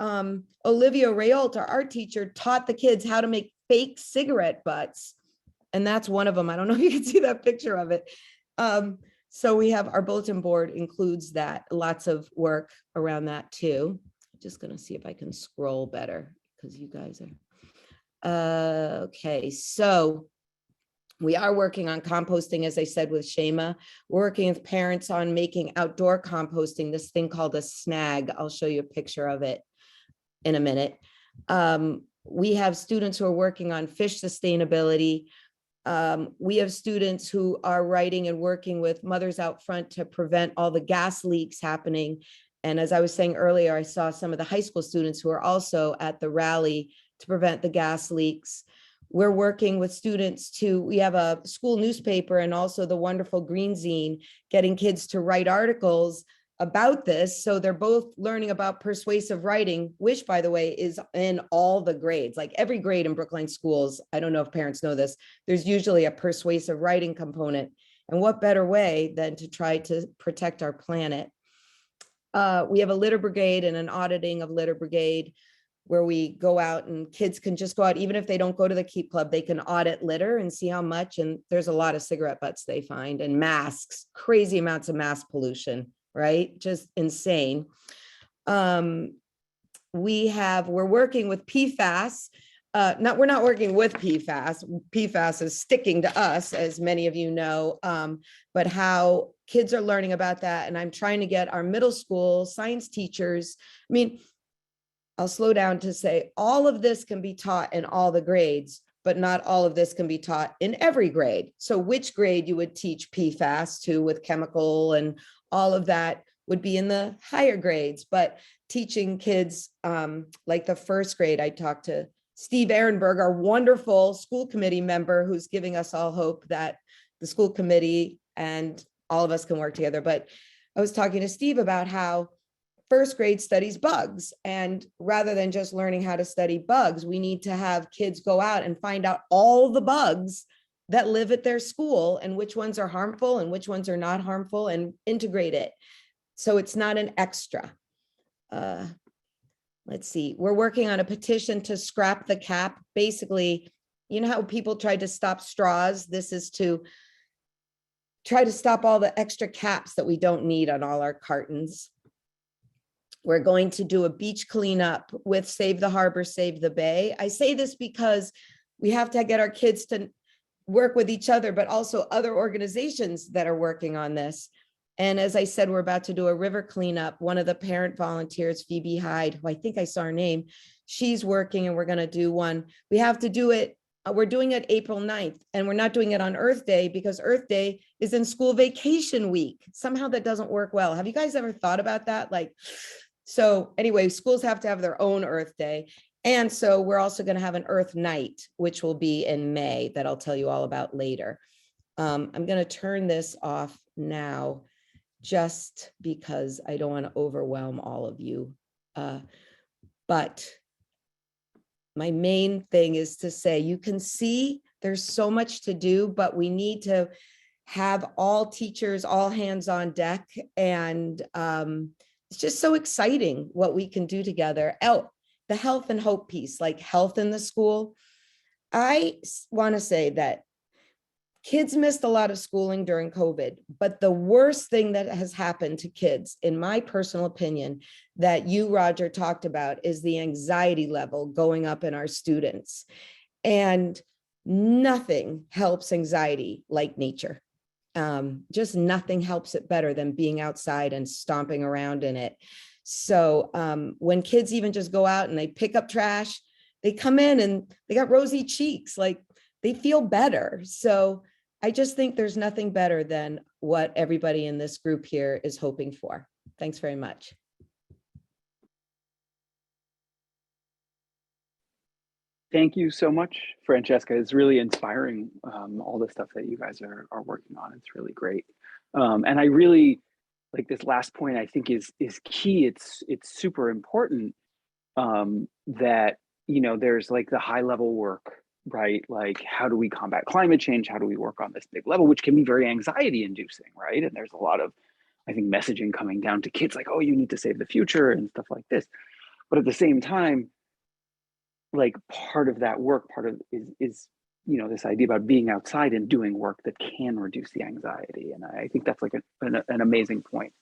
Olivia Rayolt, our art teacher, taught the kids how to make fake cigarette butts. And that's one of them. I don't know if you can see that picture of it. So we have our bulletin board includes that, lots of work around that too. I'm just gonna see if I can scroll better because you guys are, okay. So we are working on composting, as I said, with Shema, working with parents on making outdoor composting, this thing called a snag. I'll show you a picture of it in a minute. We have students who are working on fish sustainability. We have students who are writing and working with Mothers Out Front to prevent all the gas leaks happening. And as I was saying earlier, I saw some of the high school students who are also at the rally to prevent the gas leaks. We're working with students we have a school newspaper and also the wonderful Green Zine, getting kids to write articles about this. So they're both learning about persuasive writing, which, by the way, is in all the grades, like every grade in Brookline schools. I don't know if parents know this. There's usually a persuasive writing component. And what better way than to try to protect our planet? We have a litter brigade and an auditing of litter brigade. where we go out and kids can just go out, even if they don't go to the Keep Club, they can audit litter and see how much. And there's a lot of cigarette butts they find, and masks, crazy amounts of mask pollution, right? Just insane. We're working with PFAS. We're not working with PFAS. PFAS is sticking to us, as many of you know, but how kids are learning about that. And I'm trying to get our middle school science teachers. I mean, I'll slow down to say all of this can be taught in all the grades, but not all of this can be taught in every grade. So which grade you would teach PFAS to with chemical and all of that would be in the higher grades, but teaching kids like the first grade, I talked to Steve Ehrenberg, our wonderful school committee member, who's giving us all hope that the school committee and all of us can work together. But I was talking to Steve about how first grade studies bugs. And rather than just learning how to study bugs, we need to have kids go out and find out all the bugs that live at their school and which ones are harmful and which ones are not harmful, and integrate it. So it's not an extra. Let's see, we're working on a petition to scrap the cap. Basically, you know how people tried to stop straws? This is to try to stop all the extra caps that we don't need on all our cartons. We're going to do a beach cleanup with Save the Harbor, Save the Bay. I say this because we have to get our kids to work with each other, but also other organizations that are working on this. And as I said, we're about to do a river cleanup. One of the parent volunteers, Phoebe Hyde, who I think I saw her name, she's working, and we're going to do one. We have to do it. We're doing it April 9th, and we're not doing it on Earth Day because Earth Day is in school vacation week. Somehow that doesn't work well. Have you guys ever thought about that? So anyway, schools have to have their own Earth Day. And so we're also going to have an Earth Night, which will be in May, that I'll tell you all about later. I'm going to turn this off now, just because I don't want to overwhelm all of you. But my main thing is to say, you can see there's so much to do, but we need to have all teachers, all hands on deck. And it's just so exciting what we can do together. The health and hope piece, like health in the school. I want to say that kids missed a lot of schooling during COVID, but the worst thing that has happened to kids, in my personal opinion, that you, Roger, talked about, is the anxiety level going up in our students. And nothing helps anxiety like nature. Just nothing helps it better than being outside and stomping around in it. So when kids even just go out and they pick up trash, they come in and they got rosy cheeks, like they feel better. So I just think there's nothing better than what everybody in this group here is hoping for. Thanks very much. Thank you so much, Francesca. It's really inspiring, all the stuff that you guys are working on. It's really great. And I really like this last point, I think is key. It's super important that, you know, there's like the high level work, right? Like, how do we combat climate change? How do we work on this big level, which can be very anxiety inducing, right? And there's a lot of, I think, messaging coming down to kids like, oh, you need to save the future and stuff like this. But at the same time, like part of that work, is you know, this idea about being outside and doing work that can reduce the anxiety. And I think that's like an amazing point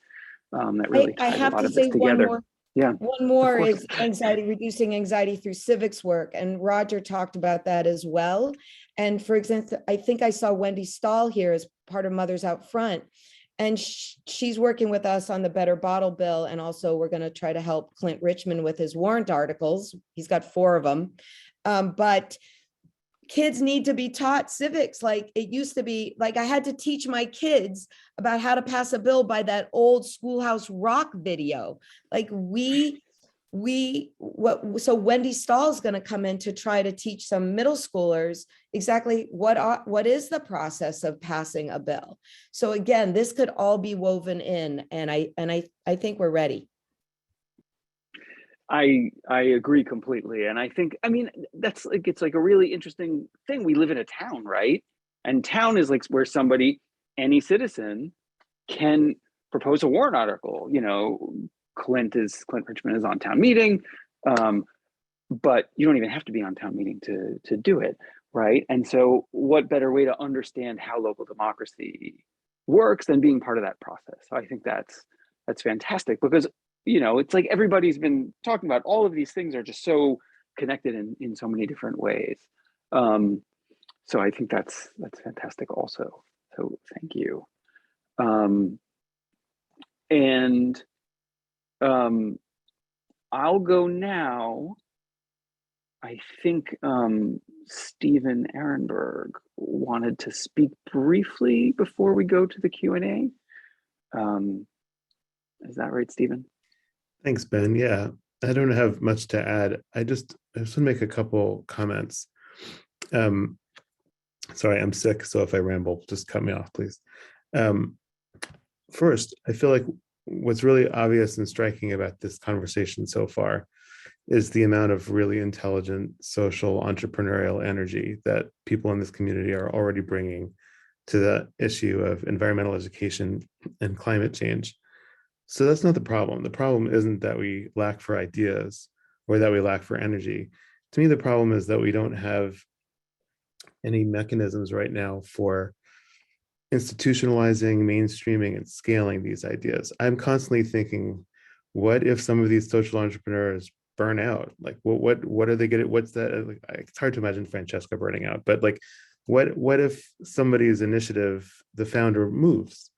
that really ties a lot of this together. One more is reducing anxiety through civics work. And Roger talked about that as well. And for example, I think I saw Wendy Stahl here as part of Mothers Out Front. And she's working with us on the Better Bottle Bill. And also we're going to try to help Clint Richmond with his warrant articles. He's got 4 of them. But kids need to be taught civics. Like it used to be, like I had to teach my kids about how to pass a bill by that old Schoolhouse Rock video. Like so Wendy Stahl is going to come in to try to teach some middle schoolers exactly what is the process of passing a bill. So again, this could all be woven in, and I think we're ready. I agree completely. And I think, I mean, that's like, it's like a really interesting thing. We live in a town, right? And town is like where any citizen can propose a warrant article. You know, Clint Richmond is on town meeting. but you don't even have to be on town meeting to do it, right? And so what better way to understand how local democracy works than being part of that process? So I think that's fantastic, because it's like everybody's been talking about all of these things are just so connected in so many different ways. So I think that's fantastic also. So thank you. And I'll go now. I think Stephen Ehrenberg wanted to speak briefly before we go to the Q&A. Is that right, Stephen? Thanks, Ben. Yeah, I don't have much to add. I just want to make a couple comments. Sorry, I'm sick, so if I ramble, just cut me off, please. First, I feel like what's really obvious and striking about this conversation so far is the amount of really intelligent social entrepreneurial energy that people in this community are already bringing to the issue of environmental education and climate change. So that's not the problem. The problem isn't that we lack for ideas or that we lack for energy. To me, the problem is that we don't have any mechanisms right now for institutionalizing, mainstreaming, and scaling these ideas. I'm constantly thinking, what if some of these social entrepreneurs burn out? Like, what are they getting? What's that? Like, it's hard to imagine Francesca burning out, but like, what if somebody's initiative, the founder moves,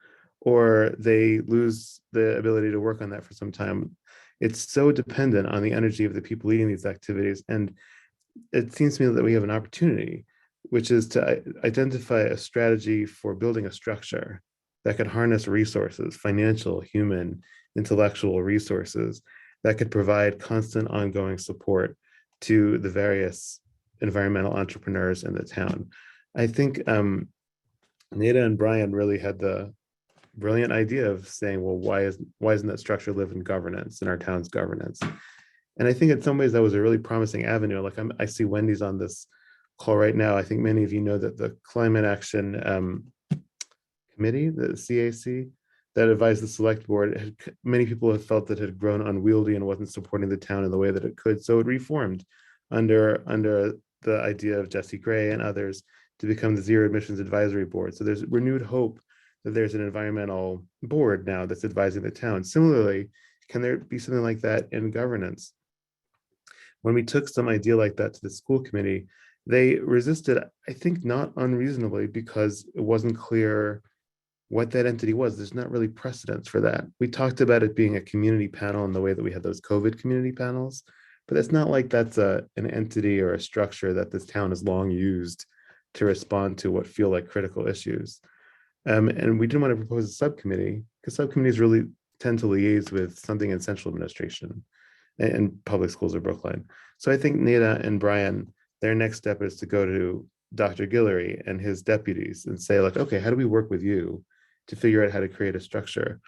or they lose the ability to work on that for some time? It's so dependent on the energy of the people leading these activities. And it seems to me that we have an opportunity, which is to identify a strategy for building a structure that could harness resources, financial, human, intellectual resources, that could provide constant ongoing support to the various environmental entrepreneurs in the town. I think Neda and Brian really had the brilliant idea of saying, well, why isn't that structure live in governance, in our town's governance? And I think in some ways that was a really promising avenue. Like I see Wendy's on this call right now. I think many of you know that the Climate Action Committee, the CAC, that advised the select board, many people have felt that it had grown unwieldy and wasn't supporting the town in the way that it could. So it reformed under the idea of Jesse Gray and others to become the Zero Emissions Advisory Board. So there's renewed hope that there's an environmental board now that's advising the town. Similarly, can there be something like that in governance? When we took some idea like that to the school committee, they resisted, I think not unreasonably, because it wasn't clear what that entity was. There's not really precedence for that. We talked about it being a community panel in the way that we had those COVID community panels, but it's not like that's an entity or a structure that this town has long used to respond to what feel like critical issues. And we didn't want to propose a subcommittee because subcommittees really tend to liaise with something in central administration and public schools of Brookline. So I think Neda and Brian, their next step is to go to Dr. Guillory and his deputies and say, like, okay, how do we work with you to figure out how to create a structure?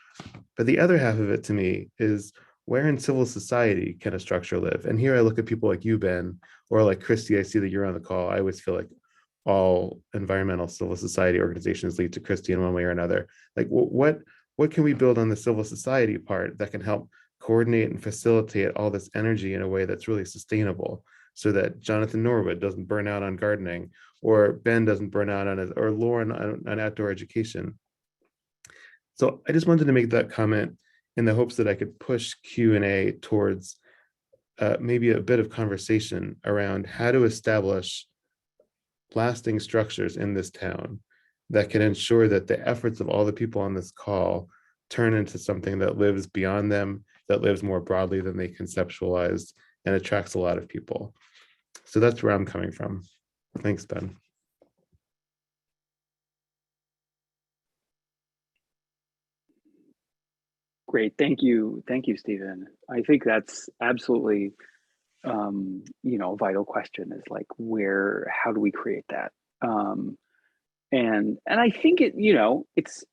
But the other half of it to me is, where in civil society can a structure live? And here I look at people like you, Ben, or like Christy, I see that you're on the call. I always feel like all environmental civil society organizations lead to Christy in one way or another. Like, what can we build on the civil society part that can help coordinate and facilitate all this energy in a way that's really sustainable, so that Jonathan Norwood doesn't burn out on gardening, or Ben doesn't burn out on it, or Lauren on outdoor education. So I just wanted to make that comment in the hopes that I could push Q&A towards maybe a bit of conversation around how to establish lasting structures in this town that can ensure that the efforts of all the people on this call turn into something that lives beyond them, that lives more broadly than they conceptualized, and attracts a lot of people. So that's where I'm coming from. Thanks, Ben. Great, thank you, Stephen. I think that's absolutely, a vital question, is like, how do we create that? And I think it's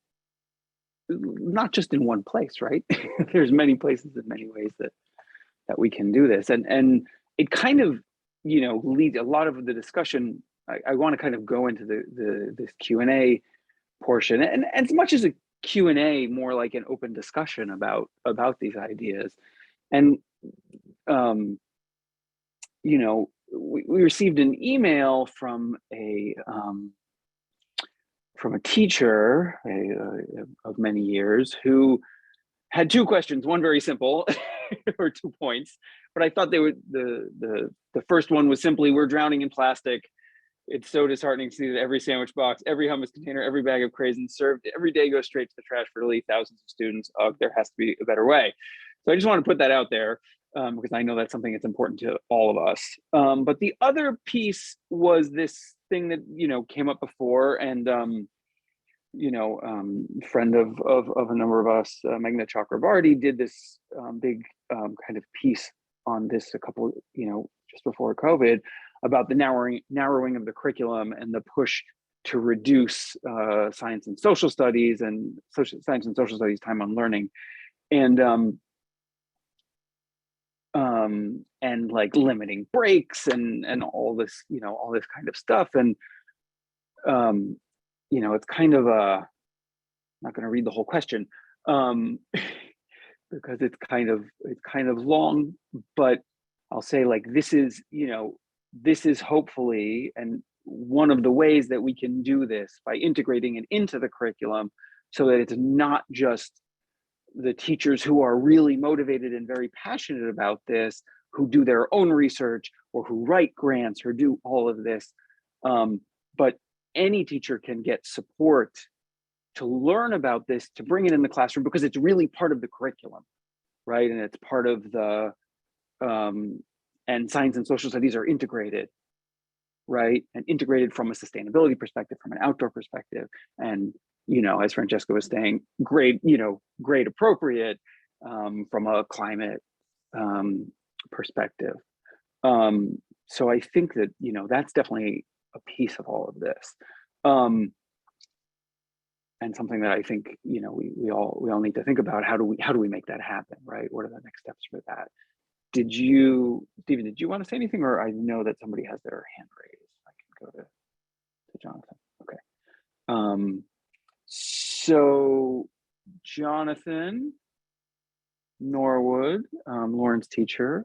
not just in one place, right? There's many places and many ways that we can do this, and it kind of leads a lot of the discussion. I want to kind of go into this Q&A portion, and as much as a Q&A, more like an open discussion about these ideas. And you know, we received an email from a teacher of many years who had two questions, one very simple or 2 points, but I thought they would, the first one was simply, we're drowning in plastic. It's so disheartening to see that every sandwich box, every hummus container, every bag of craisins served every day goes straight to the trash for really thousands of students. There has to be a better way. So I just want to put that out there because I know that's something that's important to all of us. But the other piece was this thing that, you know, came up before, and friend of a number of us, Meghna Chakrabarty, did this big kind of piece on this a couple, just before COVID, about the narrowing of the curriculum and the push to reduce science and social studies time on learning, and like limiting breaks and all this kind of stuff. And it's kind of I'm not going to read the whole question because it's kind of long, but I'll say, like, this is hopefully, and one of the ways that we can do this by integrating it into the curriculum, so that it's not just the teachers who are really motivated and very passionate about this, who do their own research or who write grants or do all of this, but any teacher can get support to learn about this, to bring it in the classroom, because it's really part of the curriculum, right? And it's part of the, and science and social studies are integrated, right? And integrated from a sustainability perspective, from an outdoor perspective. And, as Francesca was saying, grade appropriate from a climate perspective. So I think that, that's definitely a piece of all of this. And something that I think, we all need to think about. How do we make that happen, right? What are the next steps for that? Stephen, did you want to say anything, or I know that somebody has their hand raised? I can go to Jonathan. Okay. So Jonathan Norwood, Lauren's teacher,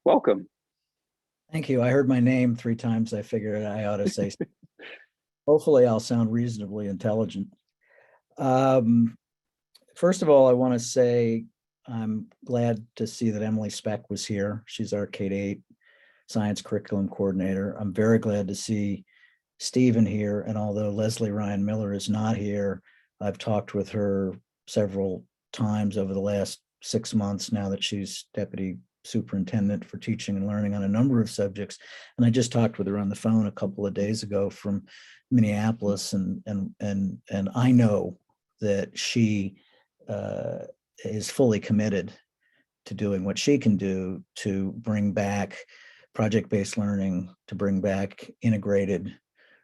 welcome. Thank you. I heard my name 3 times. I figured I ought to say something. Hopefully I'll sound reasonably intelligent. First of all, I want to say I'm glad to see that Emily Speck was here. She's our K-8 science curriculum coordinator. I'm very glad to see Stephen here. And although Leslie Ryan Miller is not here, I've talked with her several times over the last 6 months now that she's deputy superintendent for teaching and learning on a number of subjects. And I just talked with her on the phone a couple of days ago from Minneapolis, and I know that she is fully committed to doing what she can do to bring back project-based learning, to bring back integrated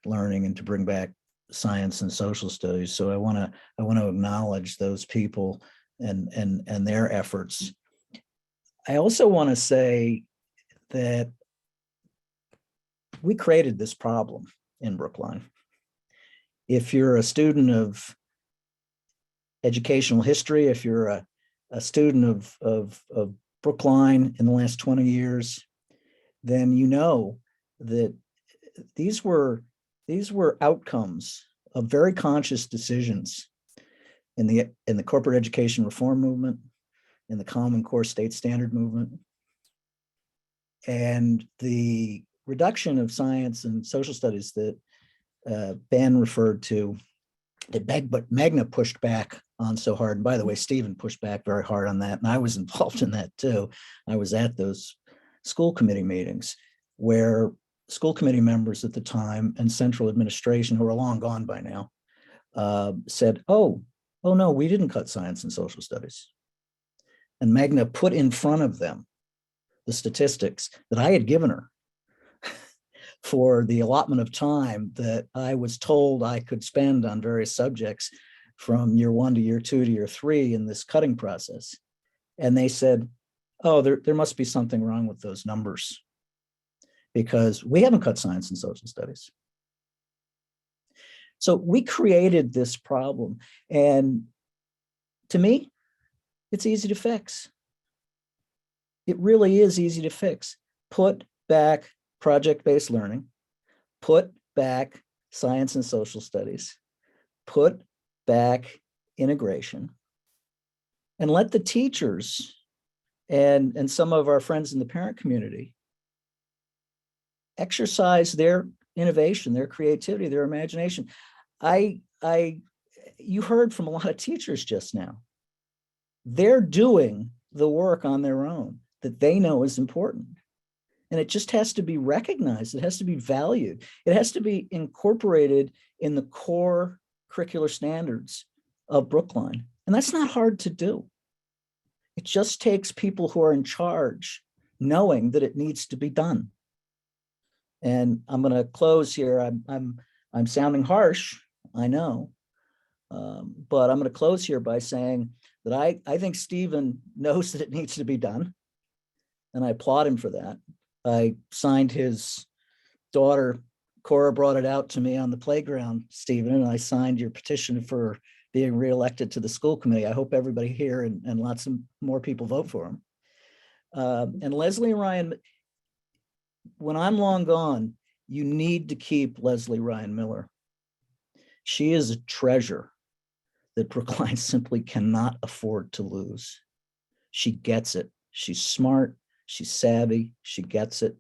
learning, and to bring back science and social studies. So I want to acknowledge those people and their efforts. I also want to say that we created this problem in Brookline. If you're a student of educational history, if you're a student of Brookline in the last 20 years, then you know that these were outcomes of very conscious decisions in the corporate education reform movement, in the Common Core state standard movement, and the reduction of science and social studies that Ben referred to, that Meghna pushed back on so hard. And by the way, Stephen pushed back very hard on that, and I was involved in that too. I was at those school committee meetings where school committee members at the time and central administration, who are long gone by now, said, oh no, we didn't cut science and social studies. And Meghna put in front of them the statistics that I had given her for the allotment of time that I was told I could spend on various subjects from year 1 to year 2 to year 3 in this cutting process. And they said, oh, there must be something wrong with those numbers, because we haven't cut science and social studies. So we created this problem. And to me, it's easy to fix. It really is easy to fix. put back project-based learning, put back science and social studies, put back integration, and let the teachers and some of our friends in the parent community exercise their innovation, their creativity, their imagination. You heard from a lot of teachers just now. They're doing the work on their own that they know is important. And it just has to be recognized. It has to be valued. It has to be incorporated in the core curricular standards of Brookline. And that's not hard to do. It just takes people who are in charge knowing that it needs to be done. And I'm going to close here. I'm sounding harsh, I know, but I'm going to close here by saying that I think Stephen knows that it needs to be done, and I applaud him for that. I signed his daughter, Cora brought it out to me on the playground, Stephen, and I signed your petition for being reelected to the school committee. I hope everybody here and lots of more people vote for him. And Leslie and Ryan, when I'm long gone, you need to keep Leslie Ryan Miller. She is a treasure that Brookline simply cannot afford to lose. She gets it. She's smart. She's savvy. She gets it.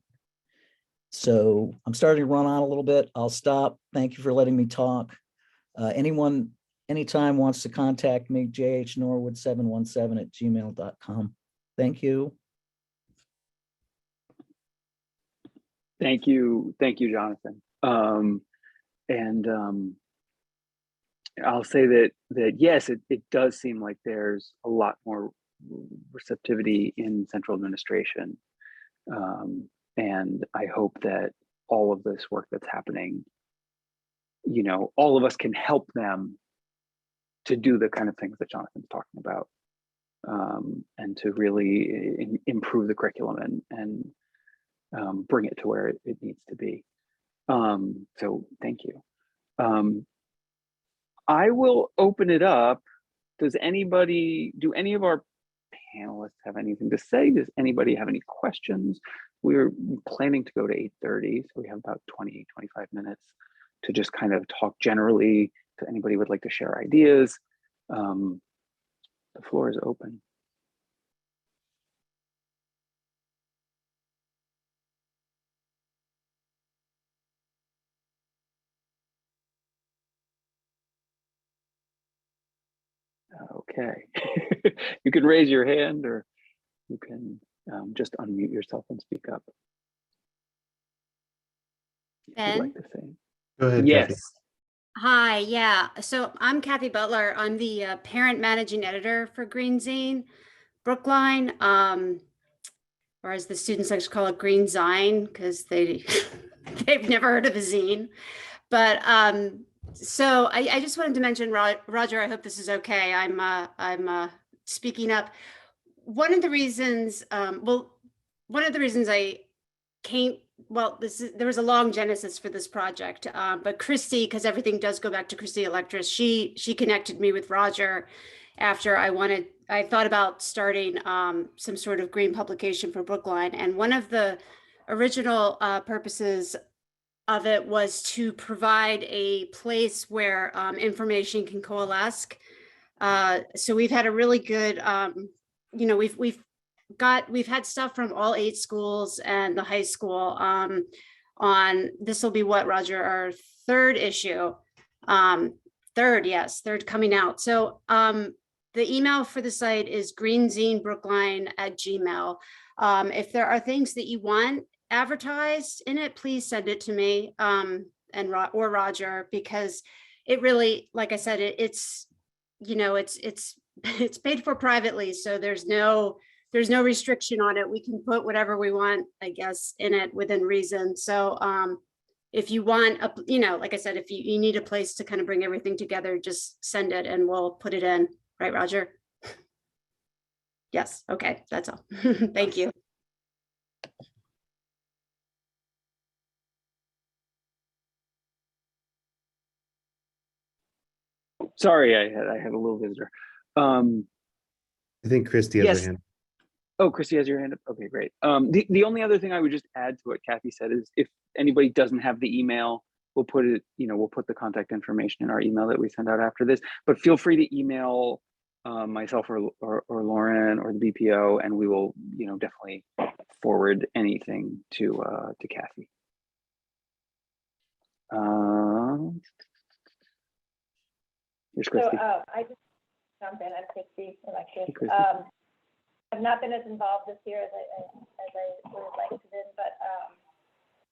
So I'm starting to run on a little bit. I'll stop. Thank you for letting me talk. Anyone, anytime wants to contact me, jhnorwood717@gmail.com. Thank you. Thank you, Jonathan. I'll say that yes, it does seem like there's a lot more receptivity in central administration, and I hope that all of this work that's happening, you know, all of us can help them to do the kind of things that Jonathan's talking about, and to really improve the curriculum and bring it to where it needs to be. So thank you. I will open it up. Do any of our panelists have anything to say? Does anybody have any questions? We're planning to go to 8:30, so we have about 25 minutes to just kind of talk generally. If anybody would like to share ideas, the floor is open. Okay, you can raise your hand or you can just unmute yourself and speak up. If you'd like to say. Go ahead, Yes. Kathy. Hi, yeah. So I'm Kathy Butler. I'm the parent managing editor for Green Zine Brookline, or as the students like to call it, Green Zine, because they've never heard of a zine. But so I just wanted to mention, Roger, I hope this is okay. I'm speaking up. One of the reasons, one of the reasons I came, there was a long genesis for this project, but Christy, because everything does go back to Christy Electris, she connected me with Roger after I thought about starting some sort of green publication for Brookline. And one of the original purposes of it was to provide a place where information can coalesce. So we've had a really good, you know, we've had stuff from all 8 schools and the high school on, this will be what, Roger, our 3rd issue. Third coming out. So the email for the site is greenzinebrookline@gmail. If there are things that you want advertised in it, please send it to me or Roger, because it really, like I said, it's, you know, it's paid for privately, so there's no restriction on it. We can put whatever we want, I guess, in it within reason. So if you want, you know, like I said, if you need a place to kind of bring everything together, just send it and we'll put it in. Right, Roger? Yes. Okay. That's all. Thank you. Sorry, I had a little visitor. I think Christy has Yes. her hand. Oh, Christy has your hand up. Okay, great. The only other thing I would just add to what Kathy said is if anybody doesn't have the email, we'll put it, we'll put the contact information in our email that we send out after this, but feel free to email myself or Lauren or the BPO, and we will, definitely forward anything to Kathy. Here's Christy. So I just jump in. I'm Christy, Alexis. Hey, Christy. I've not been as involved this year as I would have liked to have been, but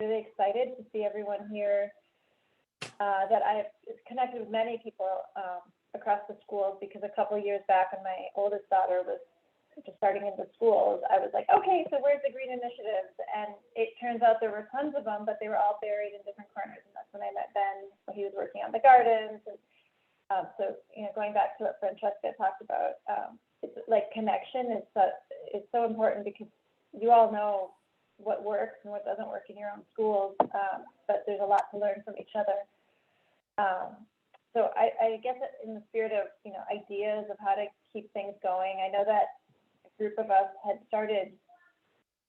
really excited to see everyone here. That I've connected with many people across the schools, because a couple of years back when my oldest daughter was just starting into schools, I was like, okay, so where's the green initiatives? And it turns out there were tons of them, but they were all buried in different corners. And that's when I met Ben, when he was working on the gardens. And so, going back to what Francesca talked about, it's like connection is so important, because you all know what works and what doesn't work in your own schools, but there's a lot to learn from each other. So I guess in the spirit of, ideas of how to keep things going, I know that a group of us had started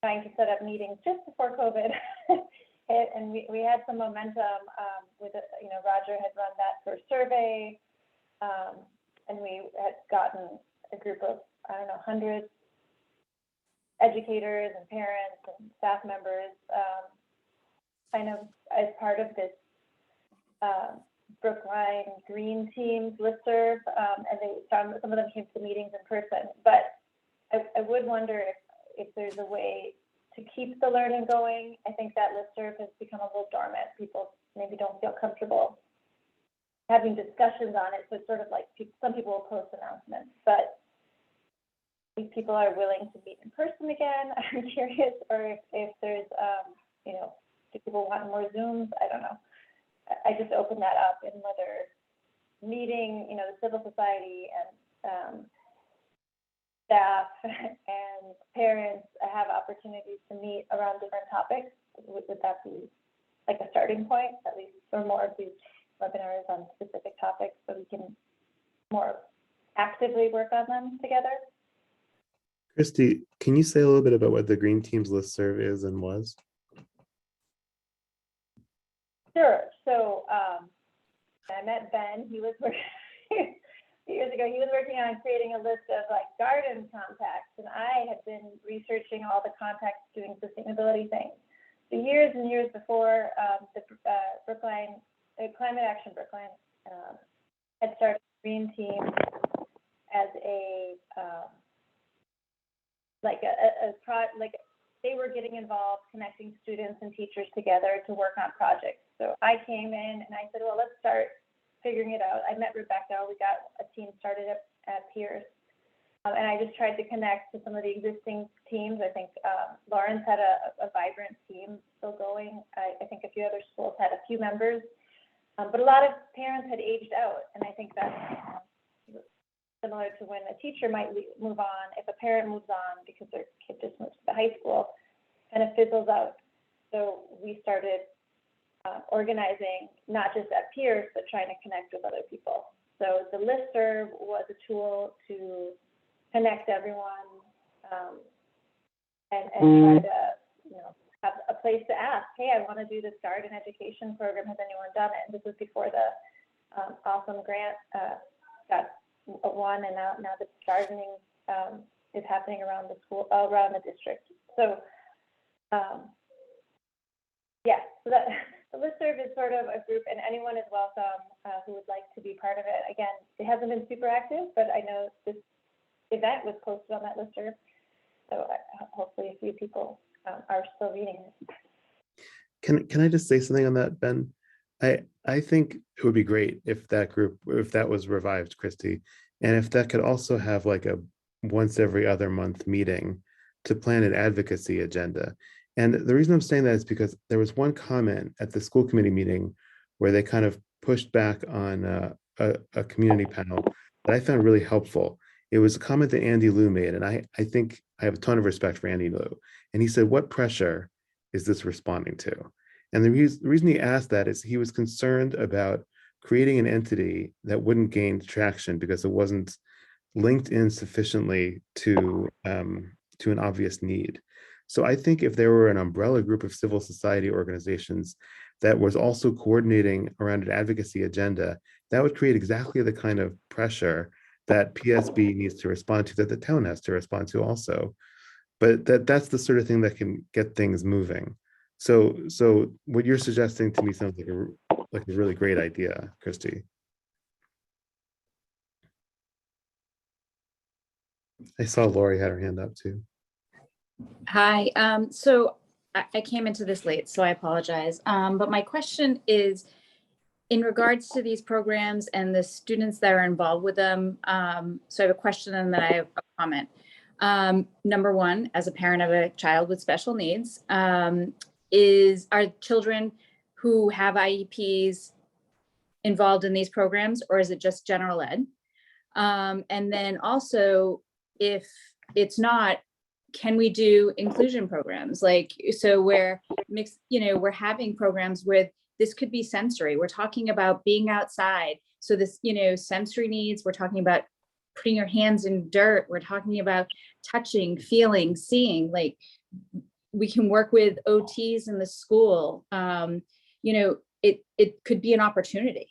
trying to set up meetings just before COVID hit, and we had some momentum with it. Roger had run that first survey, and we had gotten a group of, 100 educators and parents and staff members kind of as part of this Brookline Green Teams listserv, and some of them came to meetings in person. But I would wonder if there's a way to keep the learning going. I think that listserv has become a little dormant. People maybe don't feel comfortable having discussions on it. So it's sort of like some people will post announcements, but if people are willing to meet in person again, I'm curious, or if there's, do people want more Zooms? I don't know. I just opened that up, and whether meeting, the civil society and staff and parents have opportunities to meet around different topics. Would that be like a starting point, at least, for more of these webinars on specific topics, so we can more actively work on them together? Christy, can you say a little bit about what the Green Teams listserv is and was? Sure. So I met Ben. He was working years ago. He was working on creating a list of garden contacts, and I had been researching all the contacts doing sustainability things. So years and years before the Brookline Climate Action Brookline had started Green Team as they were getting involved, connecting students and teachers together to work on projects. So I came in and I said, well, let's start figuring it out. I met Rebecca. We got a team started at Pierce. And I just tried to connect to some of the existing teams. I think Lawrence had a vibrant team still going. I think a few other schools had a few members. But a lot of parents had aged out. And I think that's similar to when a teacher might move on. If a parent moves on because their kid just moves to the high school, kind of fizzles out. So we started organizing, not just at Pierce, but trying to connect with other people. So the listserv was a tool to connect everyone and try to have a place to ask, hey, I want to do this garden education program. Has anyone done it? And this was before the awesome grant got won, and now the gardening is happening around the school, around the district. So so that the listserv is sort of a group, and anyone is welcome who would like to be part of it. Again, it hasn't been super active, but I know this event was posted on that listserv, so hopefully a few people are still reading it. Can I just say something on that, Ben? I think it would be great if that was revived, Christy, and if that could also have like a once every other month meeting to plan an advocacy agenda. And the reason I'm saying that is because there was one comment at the school committee meeting where they kind of pushed back on a community panel that I found really helpful. It was a comment that Andy Liu made, and I think I have a ton of respect for Andy Liu. And he said, what pressure is this responding to? And the reason he asked that is he was concerned about creating an entity that wouldn't gain traction because it wasn't linked in sufficiently to to an obvious need. So I think if there were an umbrella group of civil society organizations that was also coordinating around an advocacy agenda, that would create exactly the kind of pressure that PSB needs to respond to, that the town has to respond to also. But that's the sort of thing that can get things moving. So what you're suggesting to me sounds like a really great idea, Christy. I saw Lori had her hand up too. Hi, so I came into this late, so I apologize. But my question is in regards to these programs and the students that are involved with them. So I have a question and then I have a comment. Number one, as a parent of a child with special needs, are children who have IEPs involved in these programs, or is it just general ed? And then also, if it's not, can we do inclusion programs? Like, so we're mixed, we're having programs with, this could be sensory. We're talking about being outside. So this, sensory needs, we're talking about putting your hands in dirt. We're talking about touching, feeling, seeing, like we can work with OTs in the school. It could be an opportunity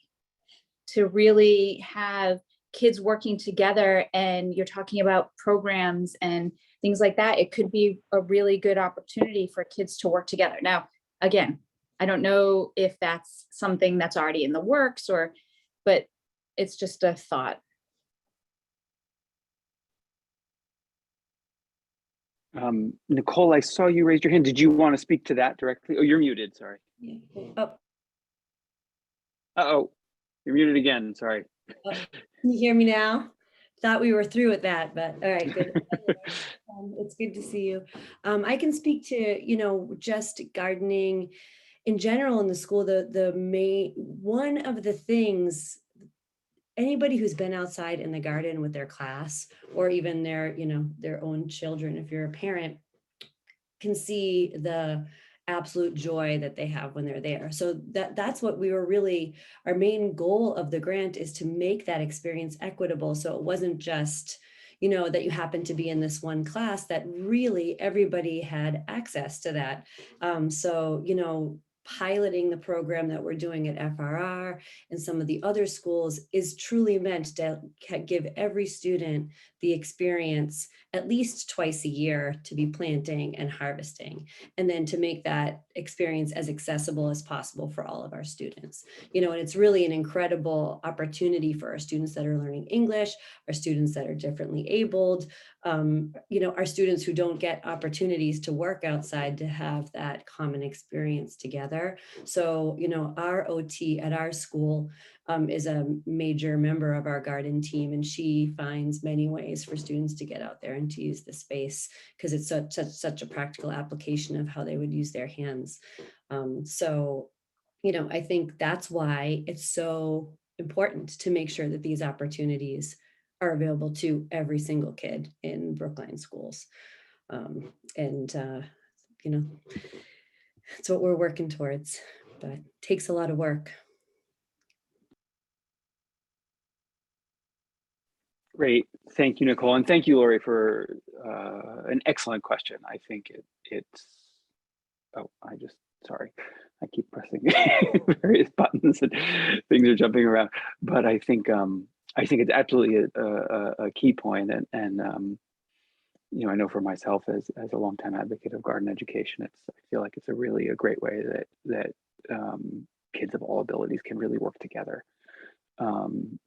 to really have kids working together, and you're talking about programs and things like that. It could be a really good opportunity for kids to work together. Now, again, I don't know if that's something that's already in the works but it's just a thought. Nicole, I saw you raise your hand. Did you want to speak to that directly? Oh, you're muted, sorry. Oh, Uh-oh, you're muted again, sorry. can you hear me now? Thought we were through with that, but all right, good. It's good to see you. I can speak to, just gardening in general in the school. One of the things, anybody who's been outside in the garden with their class or even their own children, if you're a parent, can see the absolute joy that they have when they're there. So that's what we were really, our main goal of the grant is to make that experience equitable. So it wasn't just, that you happen to be in this one class, that really everybody had access to that. Piloting the program that we're doing at FRR and some of the other schools is truly meant to give every student the experience at least twice a year to be planting and harvesting, and then to make that experience as accessible as possible for all of our students. And it's really an incredible opportunity for our students that are learning English, our students that are differently abled, our students who don't get opportunities to work outside, to have that common experience together. So, our OT at our school is a major member of our garden team, and she finds many ways for students to get out there and to use the space, because it's such a practical application of how they would use their hands. I think that's why it's so important to make sure that these opportunities are available to every single kid in Brookline schools. It's what we're working towards, but it takes a lot of work. Great, thank you, Nicole. And thank you, Lori, for an excellent question. I think sorry, I keep pressing various buttons and things are jumping around, but I think it's absolutely a key point. And I know for myself as a longtime advocate of garden education, I feel like it's a great way that kids of all abilities can really work together, and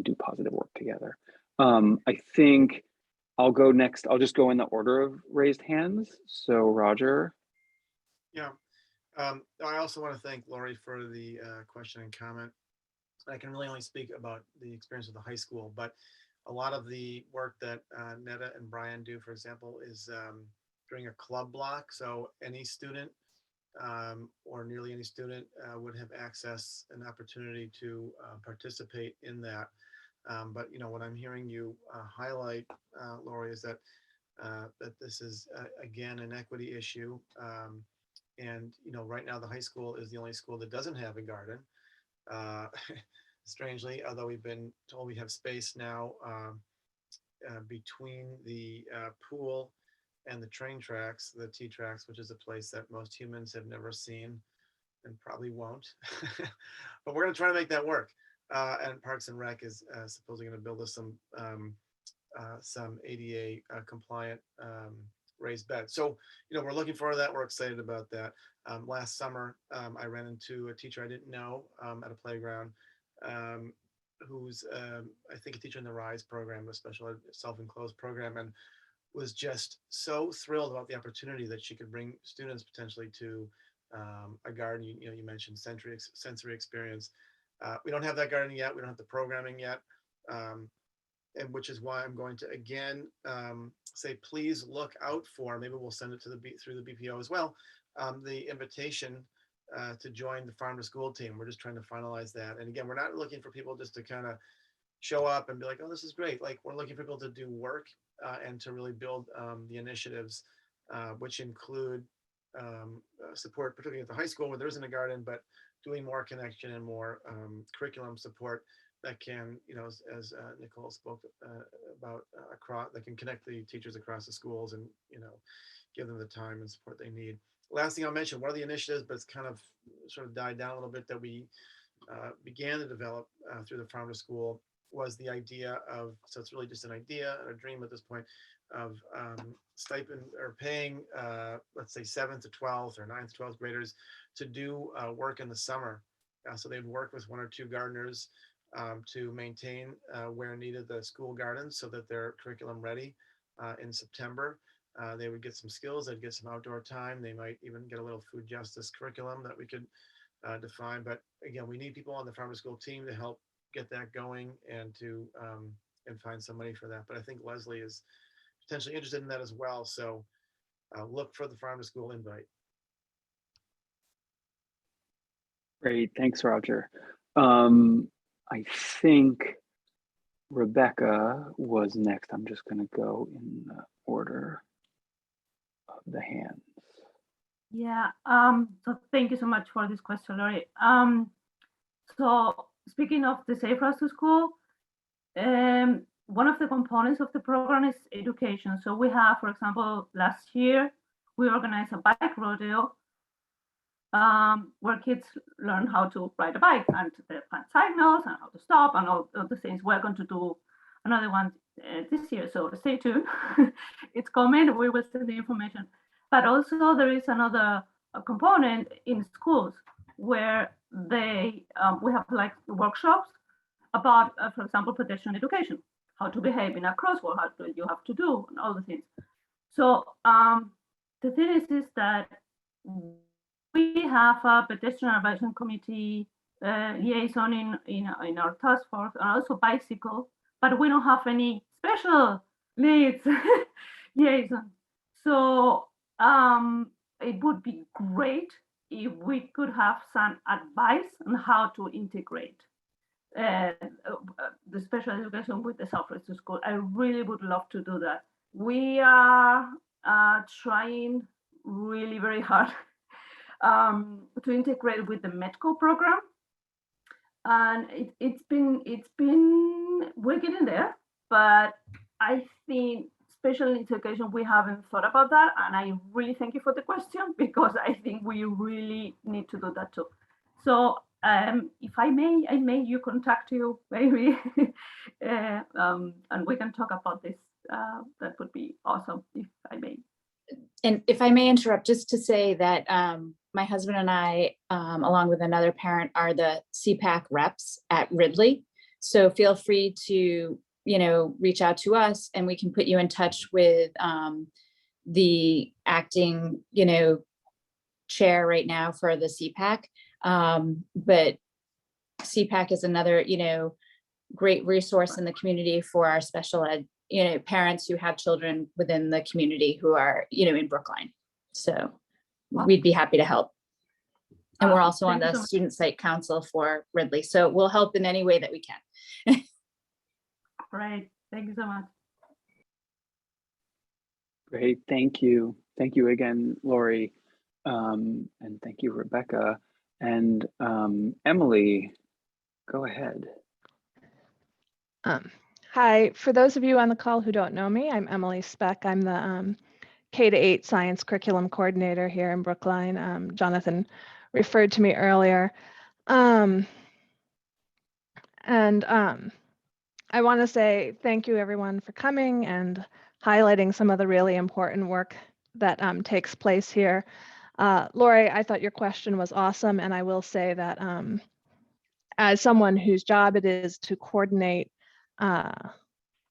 do positive work together. I think I'll go next. I'll just go in the order of raised hands. So Roger. Yeah, I also want to thank Lori for the question and comment. I can really only speak about the experience of the high school, but a lot of the work that Netta and Brian do, for example, is during a club block. So any student or nearly any student would have access and opportunity to participate in that. But what I'm hearing you highlight, Lori, is that this is again an equity issue. And right now the high school is the only school that doesn't have a garden. Strangely, although we've been told we have space now between the pool and the train tracks, the T tracks, which is a place that most humans have never seen and probably won't. But we're going to try to make that work. And Parks and Rec is supposedly going to build us some ADA compliant raised beds. So, we're looking forward to that. We're excited about that. Last summer, I ran into a teacher I didn't know at a playground who's, I think, a teacher in the RISE program, a special ed self-enclosed program, and was just so thrilled about the opportunity that she could bring students potentially to a garden. You mentioned sensory experience. We don't have that garden yet. We don't have the programming yet. And which is why I'm going to again say, please look out for, maybe we'll send it to through the BPO as well, the invitation to join the farm to school team. We're just trying to finalize that. And again, we're not looking for people just to kind of show up and be like, oh, this is great. Like, we're looking for people to do work and to really build the initiatives, which include support, particularly at the high school where there isn't a garden, but doing more connection and more curriculum support that can, as Nicole spoke about, that can connect the teachers across the schools and, give them the time and support they need. Last thing I'll mention, one of the initiatives, but it's kind of sort of died down a little bit, that we began to develop through the Farm to School was the idea of, so it's really just an idea and a dream at this point, of stipend or paying, let's say 7th to 12th or 9th to 12th graders to do work in the summer. So they'd work with 1 or 2 gardeners to maintain where needed the school gardens so that they're curriculum ready in September. They would get some skills, they'd get some outdoor time. They might even get a little food justice curriculum that we could define. But again, we need people on the Farm to School team to help get that going and to and find some money for that. But I think Leslie is potentially interested in that as well. So look for the Farm to School invite. Great, thanks, Roger. I think Rebecca was next. I'm just going to go in the order of the hands. Yeah, so thank you so much for this question, Lori. So speaking of the Safe Routes to School, one of the components of the program is education. So we have, for example, last year, we organized a bike rodeo where kids learn how to ride a bike and the signals and how to stop and all the things. We're going to do another one this year, so stay tuned. It's coming. We will send the information. But also there is another component in schools where we have like workshops about, for example, pedestrian education, how to behave in a crosswalk, how you have to do, and all the things. So the thing is that we have a pedestrian advisory committee liaison in our task force, and also bicycle, but we don't have any special needs liaison. So it would be great if we could have some advice on how to integrate the special education with the Safe Routes to School. I really would love to do that. We are trying really very hard to integrate with the MEDCO program, and it's been we're getting there, but I think special education, we haven't thought about that, and I really thank you for the question, because I think we really need to do that too. So if I may you contact you maybe and we can talk about this. That would be awesome, if I may. And if I may interrupt, just to say that my husband and I, along with another parent, are the CPAC reps at Ridley. So feel free to, reach out to us, and we can put you in touch with the acting, chair right now for the CPAC. But CPAC is another, great resource in the community for our special ed, parents who have children within the community who are, in Brookline. So we'd be happy to help. And we're also on the student site council for Ridley. So we'll help in any way that we can. Great. Thank you so much. Great. Thank you. Thank you again, Lori. And thank you, Rebecca. And Emily, go ahead. Hi, for those of you on the call who don't know me, I'm Emily Speck. I'm the K-8 Science Curriculum Coordinator here in Brookline. Jonathan referred to me earlier. I want to say thank you everyone for coming and highlighting some of the really important work that takes place here. Lori, I thought your question was awesome, and I will say that as someone whose job it is to coordinate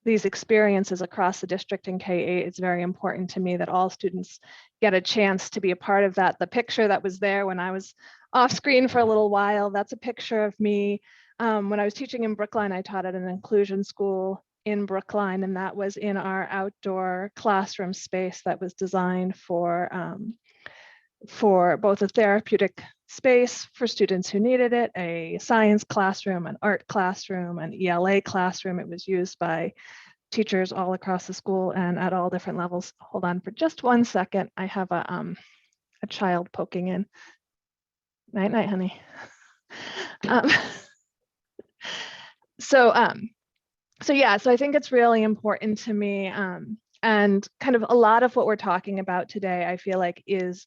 these experiences across the district in K-8, it's very important to me that all students get a chance to be a part of that. The picture that was there when I was off screen for a little while, that's a picture of me. When I was teaching in Brookline, I taught at an inclusion school in Brookline, and that was in our outdoor classroom space that was designed for both a therapeutic space for students who needed it, a science classroom, an art classroom, an ELA classroom. It was used by teachers all across the school and at all different levels. Hold on for just 1 second. I have a child poking in. Night, night, honey. So I think it's really important to me, and kind of a lot of what we're talking about today, I feel like is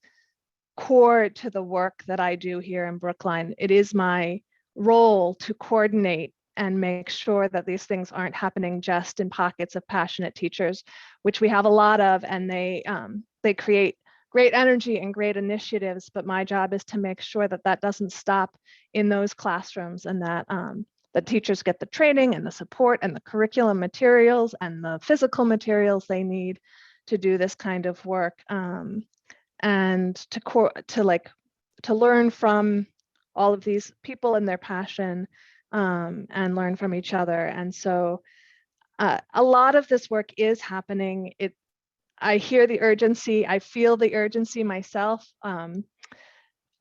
core to the work that I do here in Brookline. It is my role to coordinate and make sure that these things aren't happening just in pockets of passionate teachers, which we have a lot of, and they create great energy and great initiatives. But my job is to make sure that that doesn't stop in those classrooms, and that the teachers get the training and the support and the curriculum materials and the physical materials they need to do this kind of work. And to learn from all of these people and their passion, and learn from each other. And so a lot of this work is happening. I hear the urgency, I feel the urgency myself. A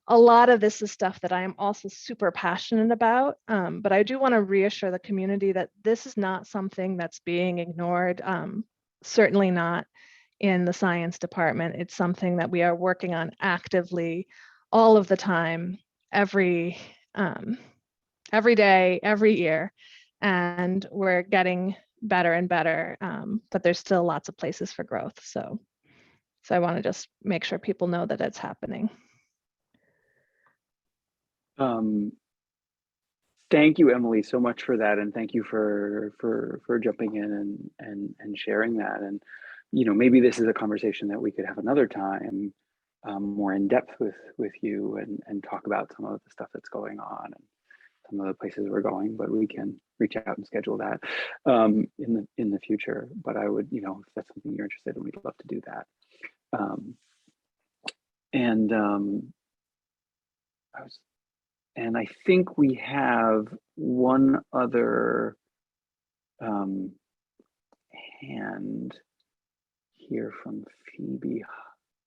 lot of this is stuff that I am also super passionate about, but I do want to reassure the community that this is not something that's being ignored, certainly not in the science department. It's something that we are working on actively all of the time, every day, every year, and we're getting better and better, but there's still lots of places for growth. So I want to just make sure people know that it's happening. Thank you, Emily, so much for that, and thank you for jumping in and sharing that. And maybe this is a conversation that we could have another time, more in depth with you, and talk about some of the stuff that's going on and some of the places we're going. But we can reach out and schedule that in the future. But I would, if that's something you're interested in, we'd love to do that. And I think we have one other hand here from Phoebe.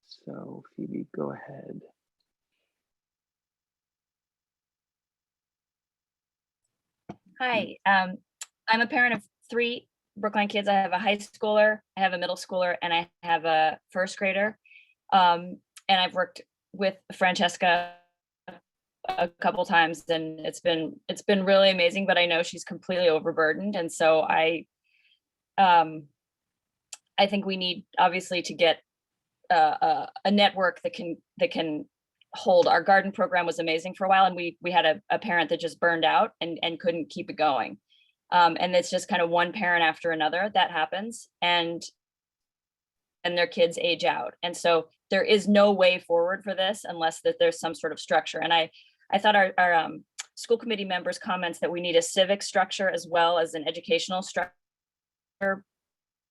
So Phoebe, go ahead. Hi, I'm a parent of 3 Brookline kids. I have a high schooler, I have a middle schooler, and I have a first grader. And I've worked with Francesca a couple times, and it's been really amazing, but I know she's completely overburdened. And so I think we need obviously to get a network that can hold. Our garden program was amazing for a while, and we had a parent that just burned out and couldn't keep it going. And it's just kind of one parent after another that happens, and their kids age out. And so there is no way forward for this unless that there's some sort of structure. And I thought our school committee members' comments that we need a civic structure as well as an educational structure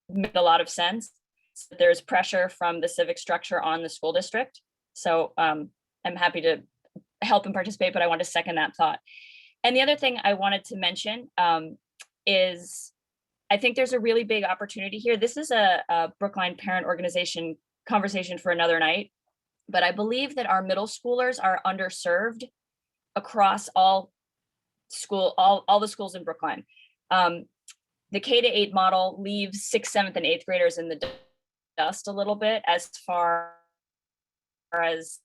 made a lot of sense. So there's pressure from the civic structure on the school district. So I'm happy to help and participate, but I want to second that thought. And the other thing I wanted to mention is I think there's a really big opportunity here. This is a Brookline Parent Organization conversation for another night, but I believe that our middle schoolers are underserved across all the schools in Brookline. The K-8 model leaves 6th, 7th, and 8th graders in the dust a little bit as far as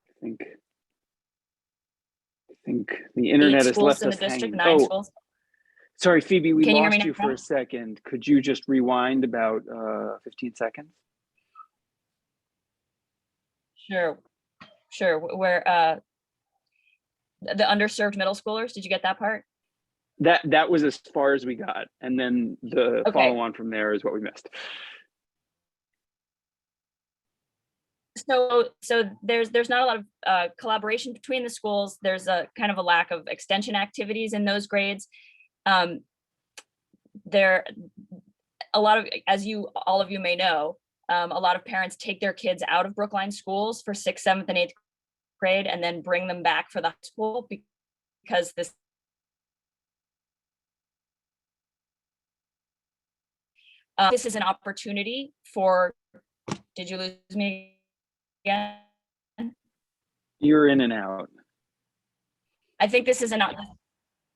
I think think the internet has schools left in the us district, hanging. 9 Oh, schools. sorry, Phoebe, we Can you hear me lost you for now? a second. Could you just rewind about 15 seconds? Sure. Where the underserved middle schoolers, did you get that part? That was as far as we got. And then the Okay. follow on from there is what we missed. So there's not a lot of collaboration between the schools. There's a kind of a lack of extension activities in those grades. There a lot of, as all of you may know, a lot of parents take their kids out of Brookline schools for 6th, 7th, and 8th grade and then bring them back for the high school because this is an opportunity for, did you lose me again? You're in and out. I think this is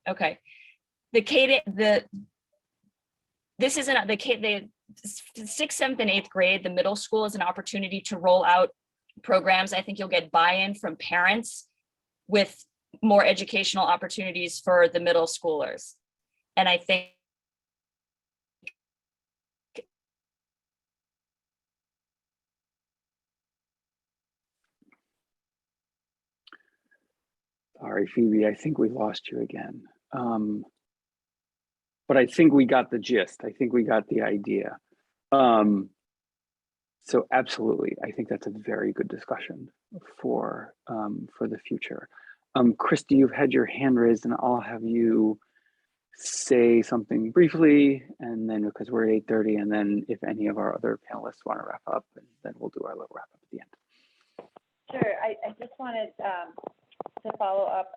okay. The 6th, 7th, and 8th grade, the middle school is an opportunity to roll out programs. I think you'll get buy-in from parents with more educational opportunities for the middle schoolers. And I think Sorry, Phoebe, I think we lost you again. But I think we got the gist. I think we got the idea. So absolutely, I think that's a very good discussion for the future. Christy, you've had your hand raised, and I'll have you say something briefly, and then because we're at 8:30, and then if any of our other panelists want to wrap up, then we'll do our little wrap up at the end. Sure. I just wanted to follow up.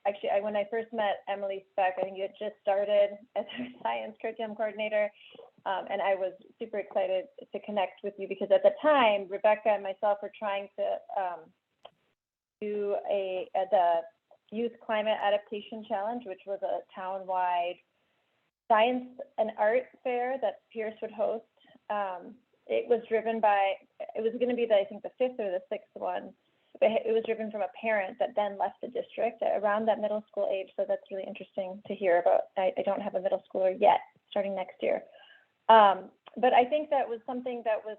Actually, when I first met Emily Speck, I think you had just started as her science curriculum coordinator, and I was super excited to connect with you because at the time, Rebecca and myself were trying to do the Youth Climate Adaptation Challenge, which was a town-wide science and art fair that Pierce would host. It was driven by, it was going to be I think the 5th or the 6th one. It was driven from a parent that then left the district around that middle school age. So that's really interesting to hear about. I don't have a middle schooler yet, starting next year. But I think that was something that was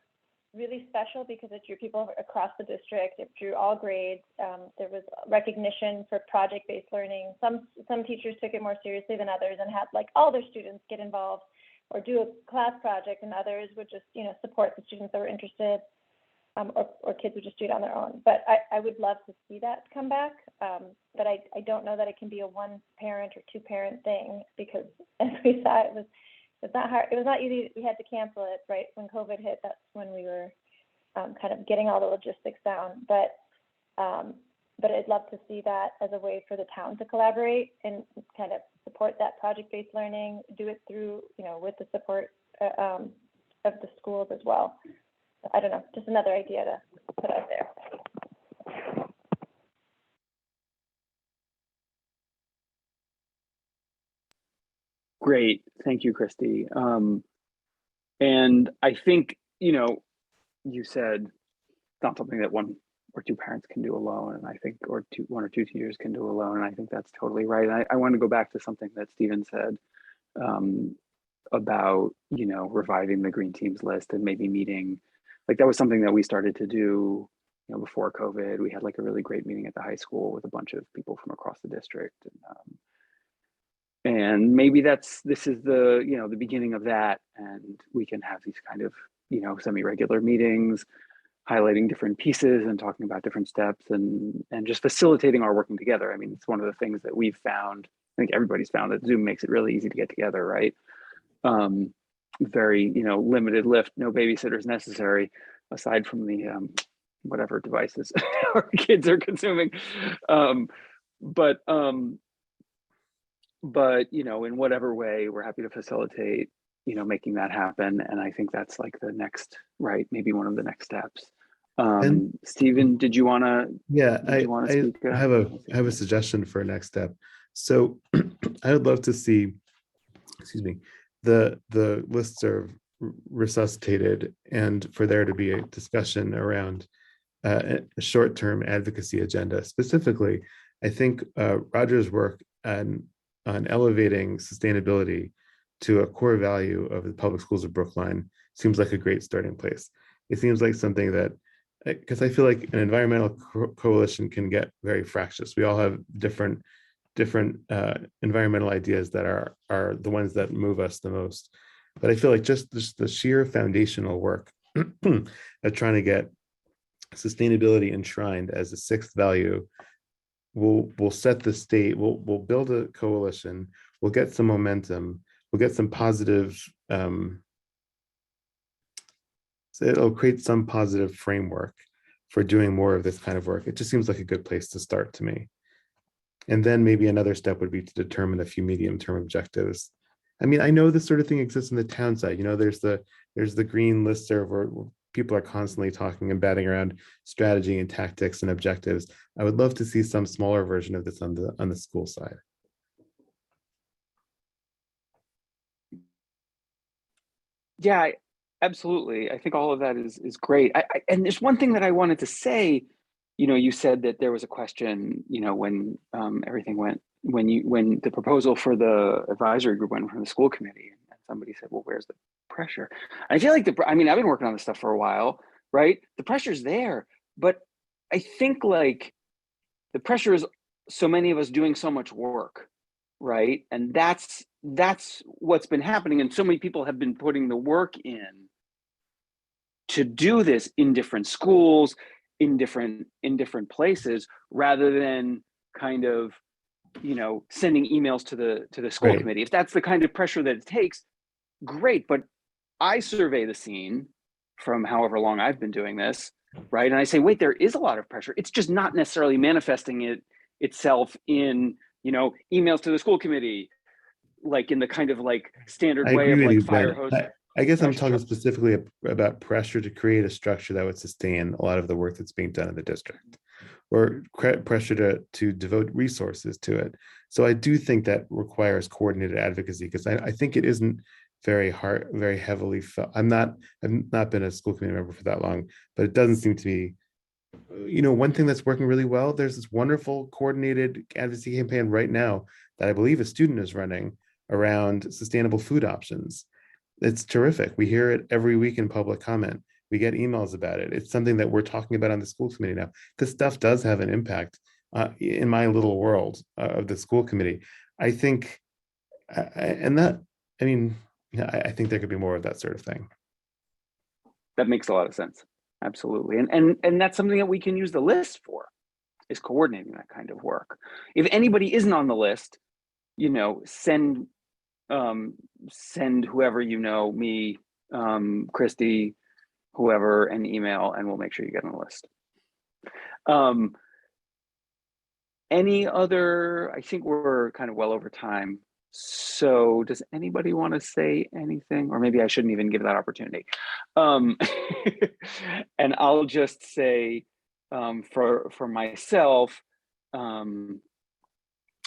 really special because it drew people across the district. It drew all grades. There was recognition for project-based learning. Some teachers took it more seriously than others and had like all their students get involved or do a class project, and others would just support the students that were interested. Or kids would just do it on their own. But I would love to see that come back. But I don't know that it can be a one parent or two parent thing because as we saw, it was not hard. It was not easy. We had to cancel it right when COVID hit. That's when we were kind of getting all the logistics down. But I'd love to see that as a way for the town to collaborate and kind of support that project-based learning, do it through, with the support of the schools as well. I don't know, just another idea to put out there. Great, thank you, Christy. And I think, you said it's not something that one or two parents can do alone, and I think, or one or two teachers can do alone, and I think that's totally right. And I want to go back to something that Stephen said about, reviving the Green Teams list and maybe meeting. Like that was something that we started to do, before COVID. We had like a really great meeting at the high school with a bunch of people from across the district, and maybe this is the the beginning of that, and we can have these kind of semi-regular meetings, highlighting different pieces and talking about different steps, and just facilitating our working together. I mean, it's one of the things that we've found. I think everybody's found that Zoom makes it really easy to get together, right? Very limited lift, no babysitters necessary, aside from the whatever devices our kids are consuming, but in whatever way, we're happy to facilitate making that happen. And I think that's like the next, right, maybe one of the next steps. And Stephen, did you want to I speak? have a suggestion for a next step. So I would love to see, the listserv resuscitated, and for there to be a discussion around a short-term advocacy agenda, specifically I think Roger's work on elevating sustainability to a core value of the public schools of Brookline seems like a great starting place. It seems like something that, because I feel like an environmental coalition can get very fractious. We all have different environmental ideas that are the ones that move us the most. But I feel like just the sheer foundational work of trying to get sustainability enshrined as a sixth value will set the state. We'll build a coalition. We'll get some momentum. We'll get some positive. So it'll create some positive framework for doing more of this kind of work. It just seems like a good place to start to me. And then maybe another step would be to determine a few medium-term objectives. I mean, I know this sort of thing exists in the town side. You know, there's the green listserv where people are constantly talking and batting around strategy and tactics and objectives. I would love to see some smaller version of this on the school side. Yeah, absolutely. I think all of that is great. And there's one thing that I wanted to say. You know, you said that there was a question, you know, when everything went, when the proposal for the advisory group went from the school committee, and somebody said, well, where's the pressure? I feel like I mean, I've been working on this stuff for a while, right? The pressure's there, but I think like the pressure is so many of us doing so much work, right? And that's what's been happening. And so many people have been putting the work in to do this in different schools, in different places, rather than kind of, you know, sending emails to the school Right. committee. If that's the kind of pressure that it takes, great. But I survey the scene from however long I've been doing this, right? And I say, wait, there is a lot of pressure. It's just not necessarily manifesting itself in, you know, emails to the school committee, like in the kind of like standard I way of agree with like you, fire Ben. hose. I guess I'm pressure. talking specifically about pressure to create a structure that would sustain a lot of the work that's being done in the district, or pressure to devote resources to it. So I do think that requires coordinated advocacy, because I think it isn't very heavily felt. I've not been a school committee member for that long, but it doesn't seem to be, you know, one thing that's working really well. There's this wonderful coordinated advocacy campaign right now that I believe a student is running around sustainable food options. It's terrific. We hear it every week in public comment. We get emails about it. It's something that we're talking about on the school committee now. This stuff does have an impact in my little world of the school committee. I think, I mean, I think there could be more of that sort of thing. That makes a lot of sense. Absolutely. And that's something that we can use the list for, is coordinating that kind of work. If anybody isn't on the list, you know, send whoever, you know, me, Christy, whoever, an email, and we'll make sure you get on the list. Any other, I think we're kind of well over time. So does anybody want to say anything? Or maybe I shouldn't even give that opportunity. And I'll just say for myself,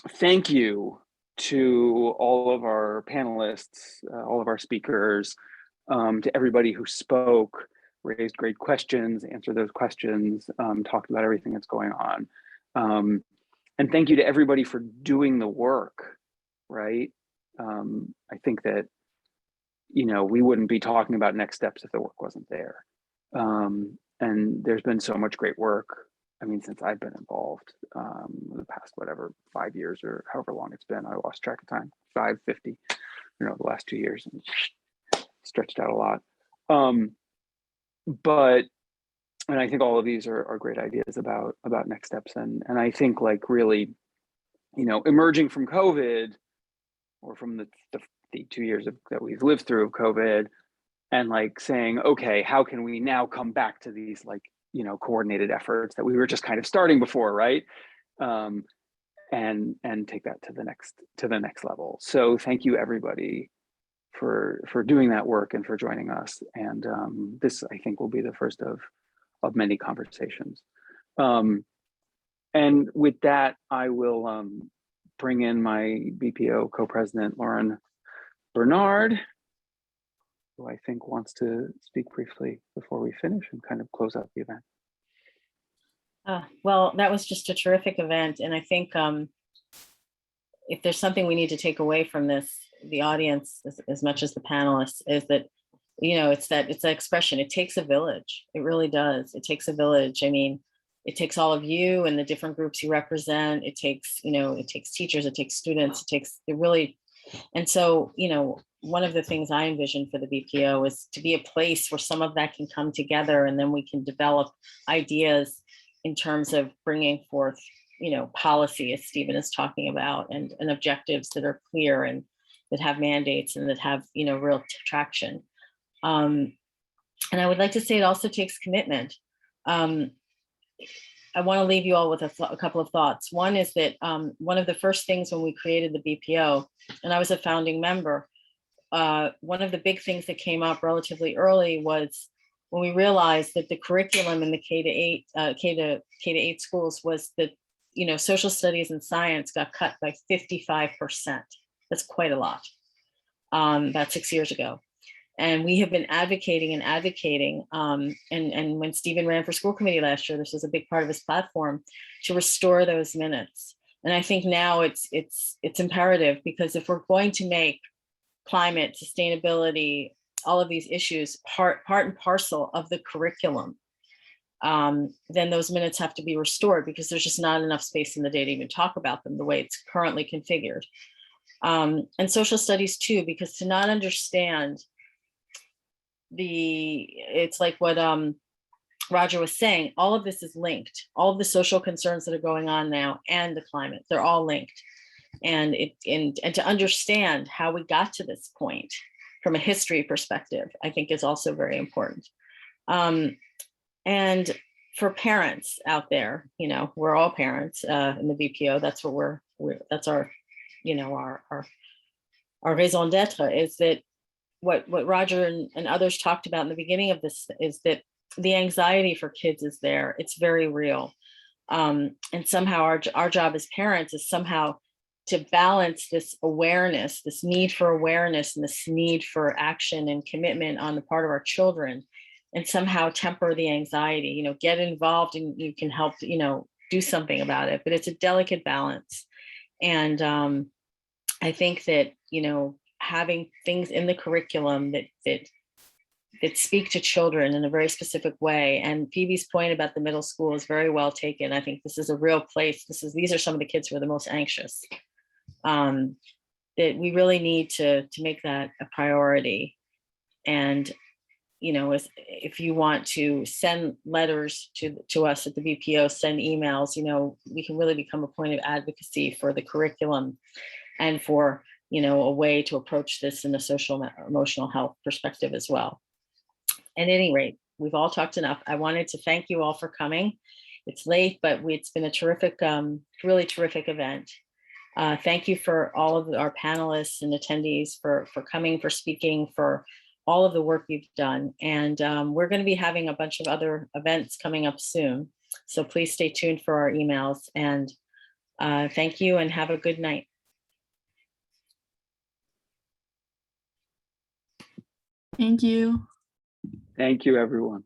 thank you to all of our panelists, all of our speakers, to everybody who spoke, raised great questions, answered those questions, talked about everything that's going on. And thank you to everybody for doing the work, right? I think that, you know, we wouldn't be talking about next steps if the work wasn't there. And there's been so much great work. I mean, since I've been involved, the past, whatever, 5 years or however long it's been, I lost track of time, 50, you know, the last 2 years, and stretched out a lot. But, and I think all of these are great ideas about next steps. And I think like really, you know, emerging from COVID, or from the 2 years that we've lived through of COVID, and like saying, okay, how can we now come back to these, like, you know, coordinated efforts that we were just kind of starting before, right? And take that to the next level. So thank you everybody for doing that work and for joining us. And this, I think, will be the first of many conversations. And with that, I will bring in my BPO co-president, Lauren Bernard, who I think wants to speak briefly before we finish and kind of close out the event. Well, that was just a terrific event. And I think if there's something we need to take away from this, the audience, as much as the panelists, is that, it's that expression, it takes a village. It really does. It takes a village. I mean, it takes all of you and the different groups you represent. It takes, it takes teachers, it takes students, and so, one of the things I envision for the BPO is to be a place where some of that can come together, and then we can develop ideas in terms of bringing forth, policy, as Stephen is talking about, and objectives that are clear and that have mandates and that have, real traction. And I would like to say it also takes commitment. I want to leave you all with a couple of thoughts. One is that one of the first things when we created the BPO, and I was a founding member, one of the big things that came up relatively early was when we realized that the curriculum in the K-8 schools was that, social studies and science got cut by 55%. That's quite a lot, about 6 years ago. And we have been advocating. And when Stephen ran for school committee last year, this was a big part of his platform, to restore those minutes. And I think now it's imperative, because if we're going to make climate, sustainability, all of these issues part and parcel of the curriculum, then those minutes have to be restored, because there's just not enough space in the day to even talk about them the way it's currently configured. And social studies too, because to not understand it's like what Roger was saying, all of this is linked. All of the social concerns that are going on now and the climate, they're all linked. And to understand how we got to this point from a history perspective, I think is also very important. And for parents out there, we're all parents in the BPO. That's what that's our raison d'etre, is that what Roger and others talked about in the beginning of this is that the anxiety for kids is there. It's very real. And somehow our job as parents is somehow to balance this awareness, this need for awareness, and this need for action and commitment on the part of our children, and somehow temper the anxiety, get involved, and you can help, do something about it. But it's a delicate balance. And I think that, having things in the curriculum that speak to children in a very specific way. And Phoebe's point about the middle school is very well taken. I think this is a real place. These are some of the kids who are the most anxious. That we really need to make that a priority. And, if you want to send letters to us at the BPO, send emails, we can really become a point of advocacy for the curriculum and for, a way to approach this in a social emotional health perspective as well. At any rate, we've all talked enough. I wanted to thank you all for coming. It's late, but it's been a terrific, really terrific event. Thank you for all of our panelists and attendees for coming, for speaking, for all of the work you've done. And we're going to be having a bunch of other events coming up soon. So please stay tuned for our emails. And thank you and have a good night. Thank you. Thank you, everyone.